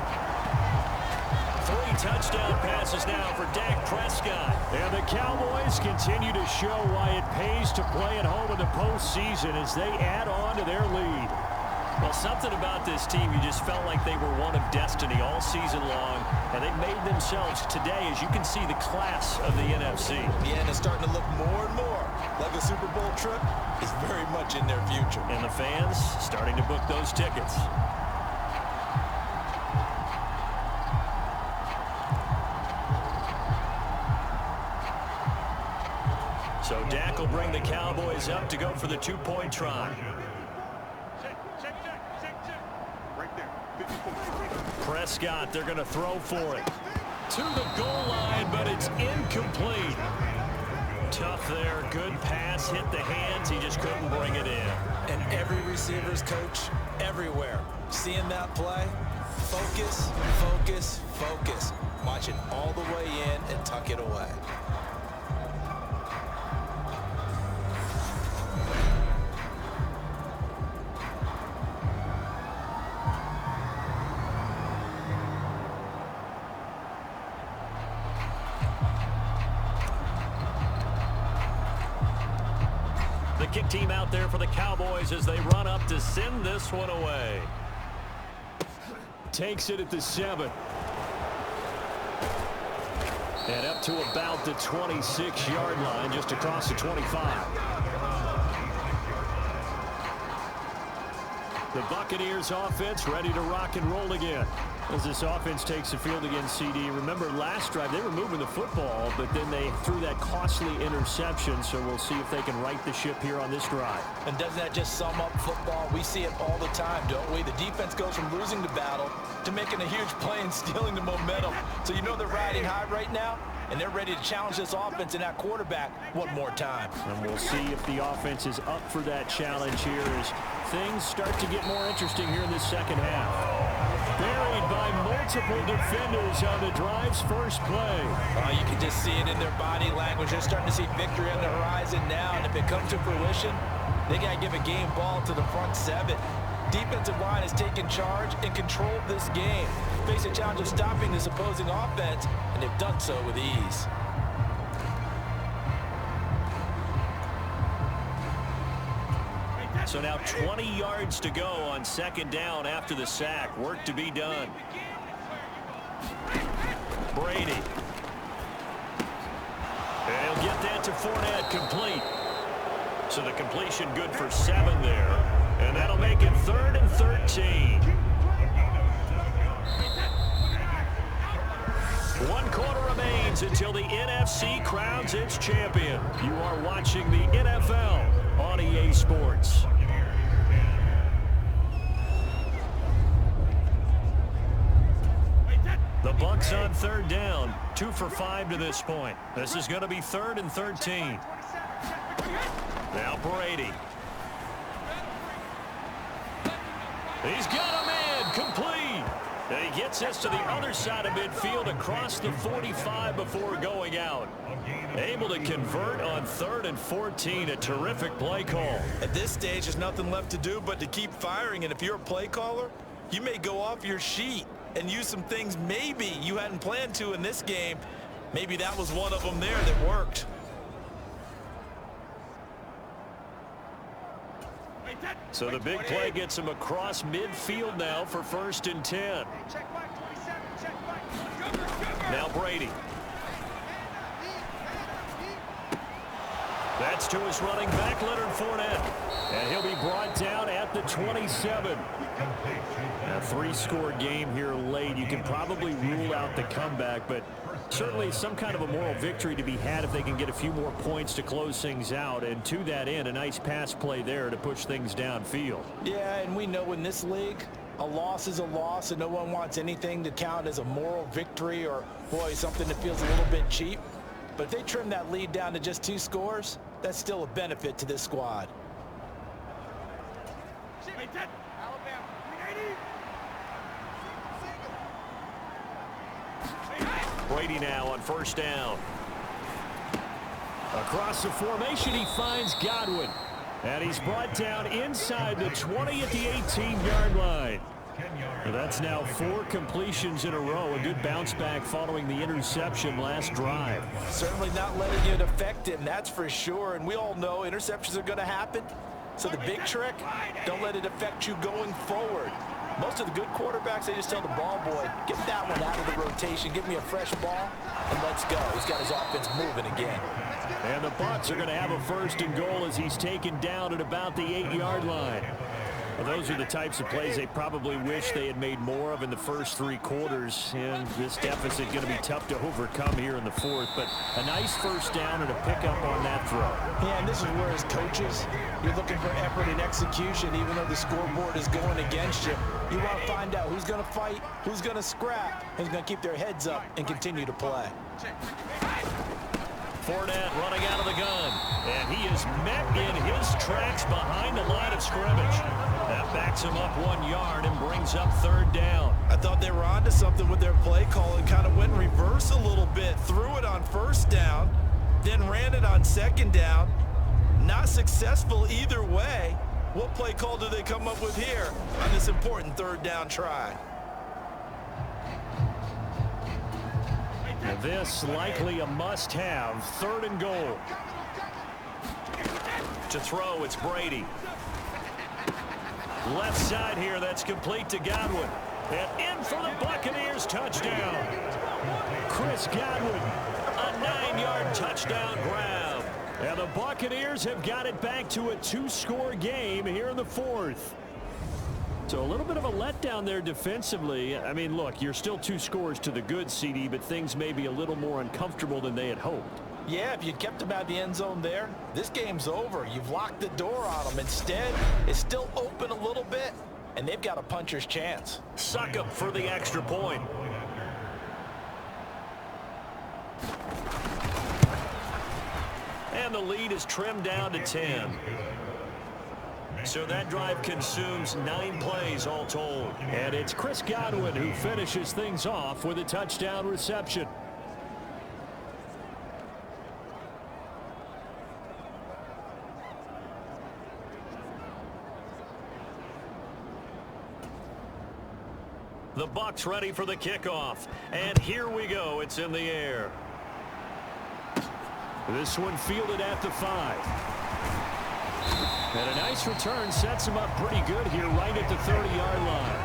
3 touchdown passes now for Dak Prescott. And the Cowboys continue to show why it pays to play at home in the postseason as they add on to their lead. Well, something about this team, you just felt like they were one of destiny all season long, and they made themselves today, as you can see, the class of the NFC. Yeah, and it's starting to look more and more like a Super Bowl trip is very much in their future. And the fans starting to book those tickets. So Dak will bring the Cowboys up to go for the 2-point try. Prescott, they're going to throw for it. To the goal line, but it's incomplete. Tough there. Good pass. Hit the hands. He just couldn't bring it in. And every receiver's coach everywhere. Seeing that play, focus, focus, focus. Watch it all the way in and tuck it away. The kick team out there for the Cowboys as they run up to send this one away. Takes it at the 7. And up to about the 26-yard line, just across the 25. The Buccaneers offense ready to rock and roll again. As this offense takes the field against CD. Remember, last drive, they were moving the football, but then they threw that costly interception, so we'll see if they can right the ship here on this drive. And doesn't that just sum up football? We see it all the time, don't we? The defense goes from losing the battle to making a huge play and stealing the momentum. So you know they're riding high right now, and they're ready to challenge this offense and that quarterback one more time. And we'll see if the offense is up for that challenge here as things start to get more interesting here in the second half. Buried by multiple defenders on the drive's first play. You can just see it in their body language. They're starting to see victory on the horizon now, and if it comes to fruition, they got to give a game ball to the front 7. Defensive line has taken charge and controlled this game. Face a challenge of stopping this opposing offense, and they've done so with ease. So now 20 yards to go on second down after the sack. Work to be done. Brady. And he'll get that to Fournette, complete. So the completion good for 7 there. And that'll make it 3rd and 13. 1 quarter remains until the NFC crowns its champion. You are watching the NFL on EA Sports. The Bucs on 3rd down, 2 for 5 to this point. This is going to be 3rd and 13. Now Brady. He's got a man, complete. And he gets us to the other side of midfield across the 45 before going out. Able to convert on 3rd and 14, a terrific play call. At this stage, there's nothing left to do but to keep firing, and if you're a play caller, you may go off your sheet and use some things maybe you hadn't planned to in this game. Maybe that was one of them there that worked. So the big play gets him across midfield now for 1st and 10. Now Brady. That's to his running back, Leonard Fournette. And he'll be brought down at the 27. A 3-score game here late. You can probably rule out the comeback, but certainly some kind of a moral victory to be had if they can get a few more points to close things out. And to that end, a nice pass play there to push things downfield. Yeah, and we know in this league, a loss is a loss, and no one wants anything to count as a moral victory or, boy, something that feels a little bit cheap. But if they trim that lead down to just 2 scores, that's still a benefit to this squad. Brady now on 1st down. Across the formation, he finds Godwin. And he's brought down inside the 20 at the 18-yard line. That's now 4 completions in a row. A good bounce back following the interception last drive. Certainly not letting it affect him, that's for sure. And we all know interceptions are going to happen. So the big trick, don't let it affect you going forward. Most of the good quarterbacks, they just tell the ball boy, get that one out of the rotation, give me a fresh ball, and let's go. He's got his offense moving again. And the Bucs are going to have a 1st and goal as he's taken down at about the 8-yard line. Well, those are the types of plays they probably wish they had made more of in the first 3 quarters. And this deficit going to be tough to overcome here in the 4th. But a nice first down and a pickup on that throw. Yeah, and this is where as coaches, you're looking for effort and execution, even though the scoreboard is going against you. You want to find out who's going to fight, who's going to scrap, who's going to keep their heads up and continue to play. Fournette running out of the gun, and he is met in his tracks behind the line of scrimmage. That backs him up 1 yard and brings up 3rd down. I thought they were onto something with their play call and kind of went in reverse a little bit, threw it on 1st down, then ran it on 2nd down. Not successful either way. What play call do they come up with here on this important 3rd down try? And this likely a must-have, 3rd and goal. To throw, it's Brady. Left side here, that's complete to Godwin. And in for the Buccaneers, touchdown. Chris Godwin, a 9-yard touchdown grab. And the Buccaneers have got it back to a 2-score game here in the 4th. So a little bit of a letdown there defensively. I mean, look, you're still 2 scores to the good, CD, but things may be a little more uncomfortable than they had hoped. Yeah, if you'd kept them out of the end zone there, this game's over. You've locked the door on them. Instead, it's still open a little bit, and they've got a puncher's chance. Suck up for the extra point. And the lead is trimmed down to 10. So that drive consumes 9 plays all told. And it's Chris Godwin who finishes things off with a touchdown reception. The Bucs ready for the kickoff. And here we go. It's in the air. This one fielded at the 5. And a nice return sets him up pretty good here right at the 30-yard line.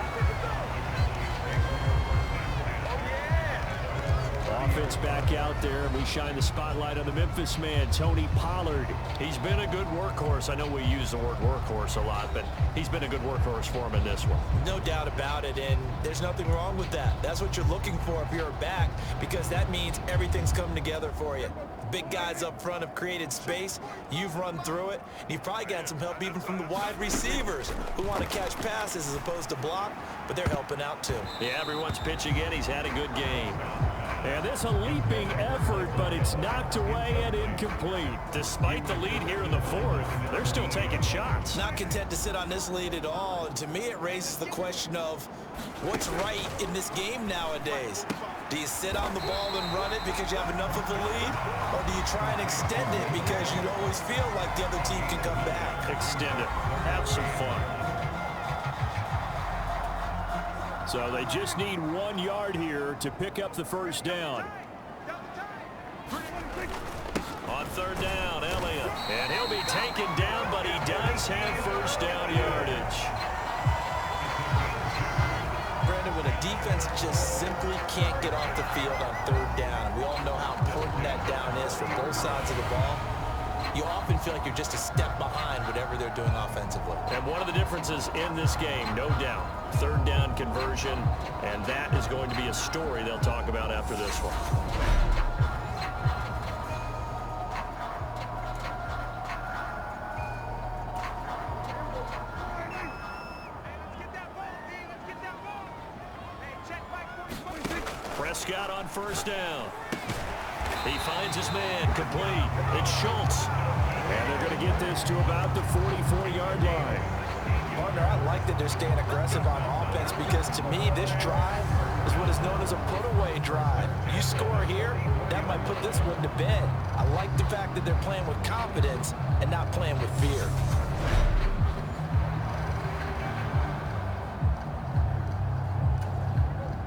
Offense back out there, and we shine the spotlight on the Memphis man, Tony Pollard. He's been a good workhorse. I know we use the word workhorse a lot, but he's been a good workhorse for him in this one. No doubt about it, and there's nothing wrong with that. That's what you're looking for if you're a back, because that means everything's coming together for you. Big guys up front have created space. You've run through it. And you've probably got some help even from the wide receivers who want to catch passes as opposed to block, but they're helping out too. Yeah, everyone's pitching in. He's had a good game. And this a leaping effort, but it's knocked away and incomplete. Despite the lead here in the 4th, they're still taking shots. Not content to sit on this lead at all. And to me, it raises the question of what's right in this game nowadays. Do you sit on the ball and run it because you have enough of a lead? Or do you try and extend it because you always feel like the other team can come back? Extend it. Have some fun. So they just need 1 yard here to pick up the first down. On 3rd down, Elliott. And he'll be taken down, but he does have first down yardage. Brandon, when a defense just simply can't get off the field on 3rd down, and we all know how important that down is for both sides of the ball, you often feel like you're just a step behind whatever they're doing offensively. And one of the differences in this game, no doubt, 3rd down conversion, and that is going to be a story they'll talk about after this one. Prescott on 1st down. He finds his man, complete. It's Schultz. And they're going to get this to about the 44-yard line. Partner, I like that they're staying aggressive on offense because to me, this drive is what is known as a put-away drive. You score here, that might put this one to bed. I like the fact that they're playing with confidence and not playing with fear.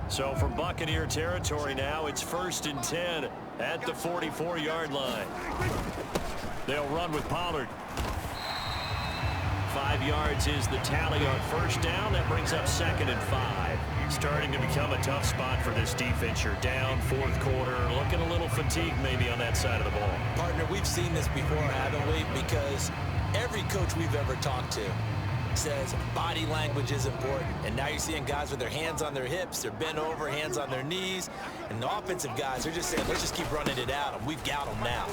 So from Buccaneer territory now, it's 1st and 10 at the 44-yard line. They'll run with Pollard. 5 yards is the tally on 1st down. That brings up 2nd and 5. Starting to become a tough spot for this defense. You're down 4th quarter, looking a little fatigued maybe on that side of the ball. Partner, we've seen this before, haven't we? Because every coach we've ever talked to, says body language is important. And now you're seeing guys with their hands on their hips, they're bent over, hands on their knees. And the offensive guys, they're just saying, let's just keep running it out, and we've got them now.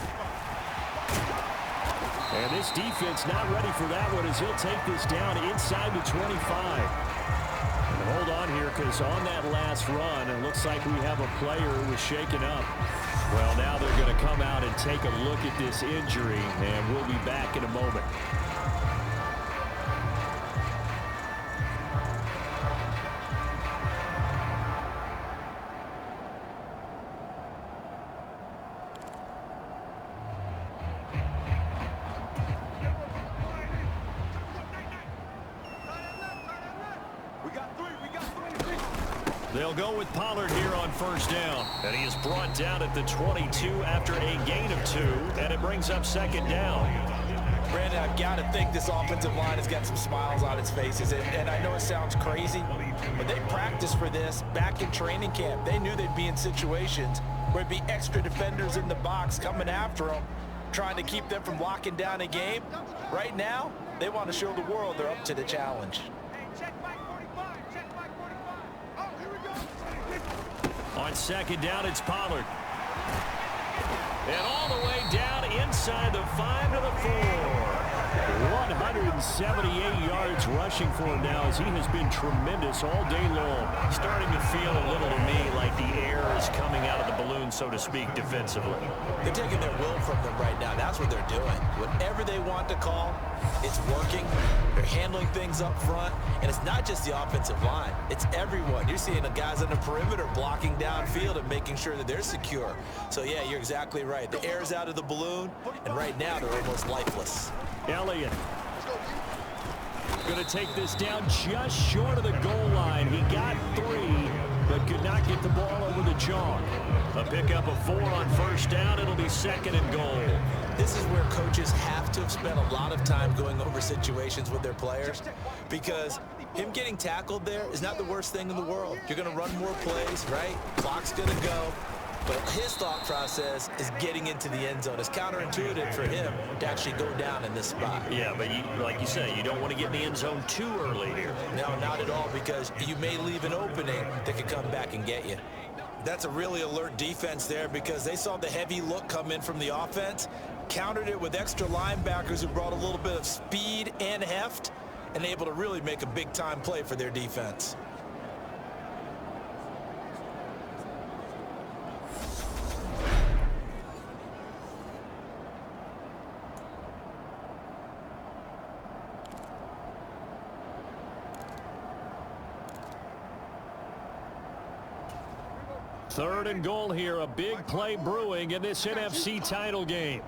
And this defense not ready for that one as he'll take this down inside the 25. And hold on here, because on that last run, it looks like we have a player who was shaken up. Well, now they're going to come out and take a look at this injury, and we'll be back in a moment. They'll go with Pollard here on first down. And he is brought down at the 22 after a gain of 2. And it brings up second down. Brandon, I've got to think this offensive line has got some smiles on its faces. And I know it sounds crazy, but they practiced for this back in training camp. They knew they'd be in situations where it'd be extra defenders in the box coming after them, trying to keep them from locking down a game. Right now, they want to show the world they're up to the challenge. On second down, it's Pollard. And all the way down inside the 5 to the 4. 178 yards rushing for him now as he has been tremendous all day long. Starting to feel a little to me like the air is coming out of the balloon, so to speak, defensively. They're taking their will from them right now. That's what they're doing. Whatever they want to call, it's working. They're handling things up front. And it's not just the offensive line. It's everyone. You're seeing the guys on the perimeter blocking downfield and making sure that they're secure. So, yeah, you're exactly right. The air's out of the balloon, and right now they're almost lifeless. Elliott going to take this down just short of the goal line. He got 3, but could not get the ball over the chalk. A pickup of 4 on first down. It'll be second and goal. This is where coaches have to have spent a lot of time going over situations with their players, because him getting tackled there is not the worst thing in the world. You're going to run more plays, right? Clock's going to go. But his thought process is getting into the end zone. It's counterintuitive for him to actually go down in this spot. Yeah, but like you say, you don't want to get in the end zone too early here. No, not at all, because you may leave an opening that could come back and get you. That's a really alert defense there, because they saw the heavy look come in from the offense, countered it with extra linebackers who brought a little bit of speed and heft, and able to really make a big-time play for their defense. Third and goal here, a big play brewing in this NFC title game.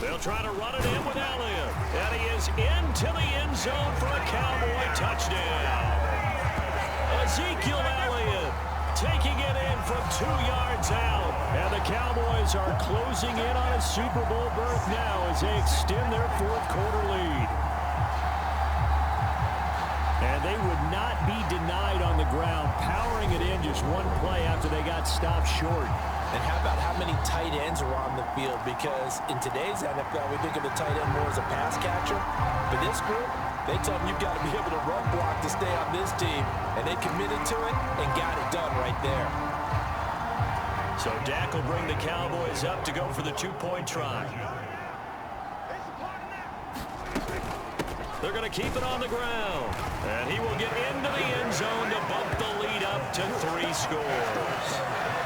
They'll try to run it in with Elliott. And he is into the end zone for a Cowboy touchdown. Ezekiel Elliott taking it in from 2 yards out. And the Cowboys are closing in on a Super Bowl berth now as they extend their 4th quarter lead. And they would not be denied on the ground, powering it in just one play after they got stopped short. And how about how many tight ends are on the field? Because in today's NFL, we think of the tight end more as a pass catcher. But this group, they told them you've got to be able to run block to stay on this team. And they committed to it and got it done right there. So Dak will bring the Cowboys up to go for the 2-point try. They're going to keep it on the ground. And he will get into the end zone to bump the lead up to 3 scores.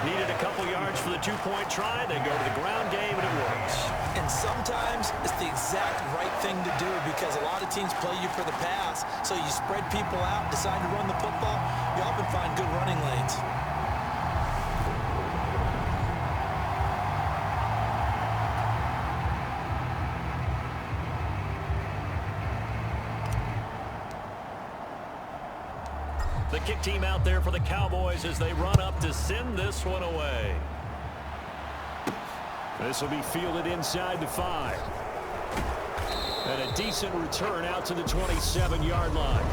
Needed a couple yards for the 2-point try. They go to the ground game, and it works. And sometimes it's the exact right thing to do, because a lot of teams play you for the pass. So you spread people out, decide to run the football. You often find good running lanes. The kick team out there for the Cowboys as they run up to send this one away. This will be fielded inside the 5. And a decent return out to the 27-yard line.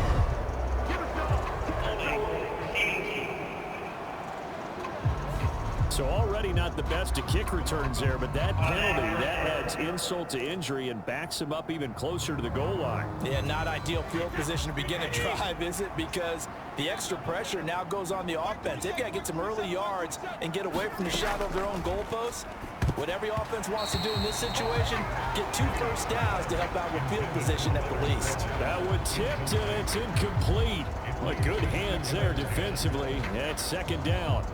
So already not the best to kick returns there, but that penalty, that adds insult to injury and backs him up even closer to the goal line. Yeah, not ideal field position to begin a drive, is it? Because the extra pressure now goes on the offense. They've got to get some early yards and get away from the shadow of their own goalposts. What every offense wants to do in this situation, get 2 first downs to help out with field position at the least. That one tipped, and it's incomplete. Well, good hands there defensively. That's second down.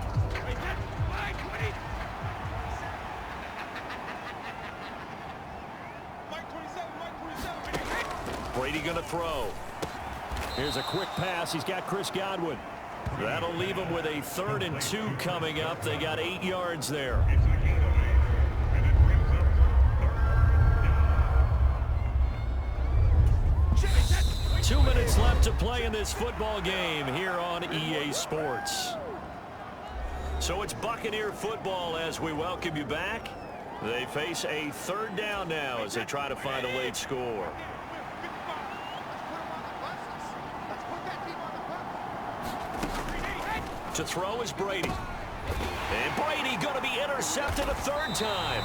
Brady going to throw. Here's a quick pass. He's got Chris Godwin. That'll leave him with a 3rd and 2 coming up. They got 8 yards there. Two minutes left to play in this football game here on EA Sports. So it's Buccaneer football as we welcome you back. They face a 3rd down now as they try to find a late score. To throw is Brady. And Brady going to be intercepted a 3rd time.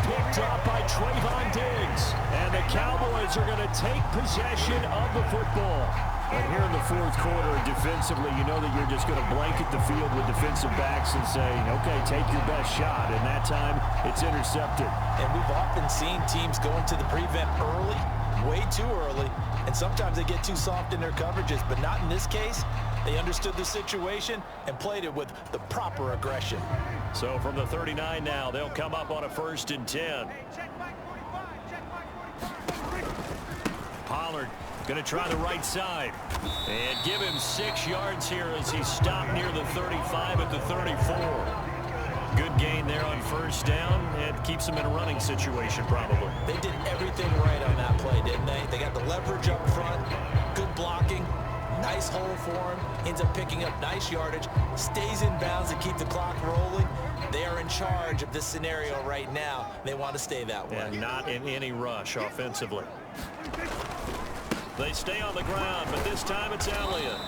Picked up by Trayvon Diggs. And the Cowboys are going to take possession of the football. But here in the 4th quarter, defensively, you know that you're just going to blanket the field with defensive backs and say, okay, take your best shot. And that time, it's intercepted. And we've often seen teams go into the prevent early, way too early, and sometimes they get too soft in their coverages, but not in this case. They understood the situation and played it with the proper aggression. So from the 39 now, they'll come up on a 1st and 10. Pollard going to try the right side and give him 6 yards here as he stopped near the 35 at the 34. Good gain there on 1st down and keeps him in a running situation probably. They did everything right on that play, didn't they? They got the leverage up front, good blocking, nice hole for him, ends up picking up nice yardage, stays in bounds to keep the clock rolling. They are in charge of this scenario right now. They want to stay that way. And not in any rush offensively. They stay on the ground, but this time it's Elliott.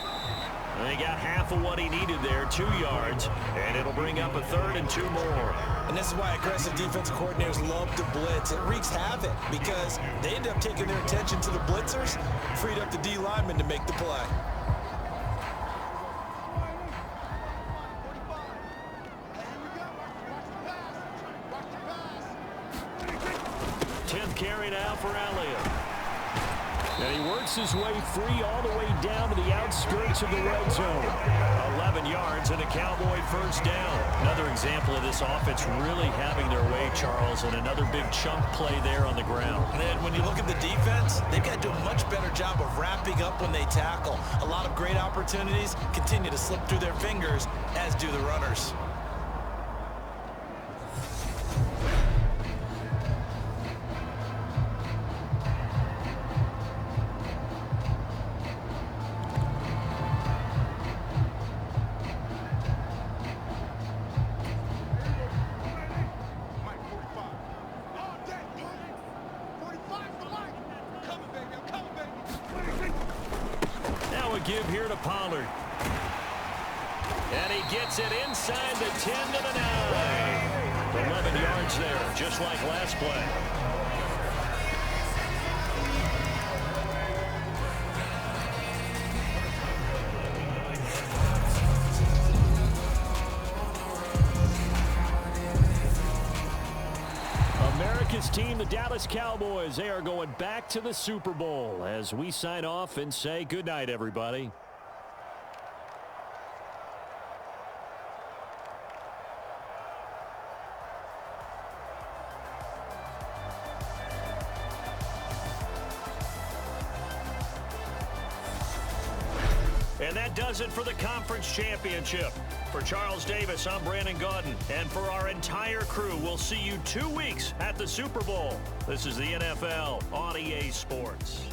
They got half of what he needed there, 2 yards, and it'll bring up a 3rd and 2 more. And this is why aggressive defensive coordinators love to blitz. It wreaks havoc because they end up taking their attention to the blitzers, freed up the D lineman to make the play. Carry now for Elliott. And he works his way free all the way down to the outskirts of the red zone. 11 yards and a Cowboy 1st down. Another example of this offense really having their way, Charles, and another big chunk play there on the ground. And then when you look at the defense, they've got to do a much better job of wrapping up when they tackle. A lot of great opportunities continue to slip through their fingers, as do the runners. Give here to Pollard. And he gets it inside the 10 to the 9. 11 yards there, just like last play. America's team, the Dallas Cowboys, they are going back to the Super Bowl as we sign off and say good night, everybody. And that does it for the Conference Championship. For Charles Davis, I'm Brandon Gaudin. And for our entire crew, we'll see you 2 weeks at the Super Bowl. This is the NFL on EA Sports.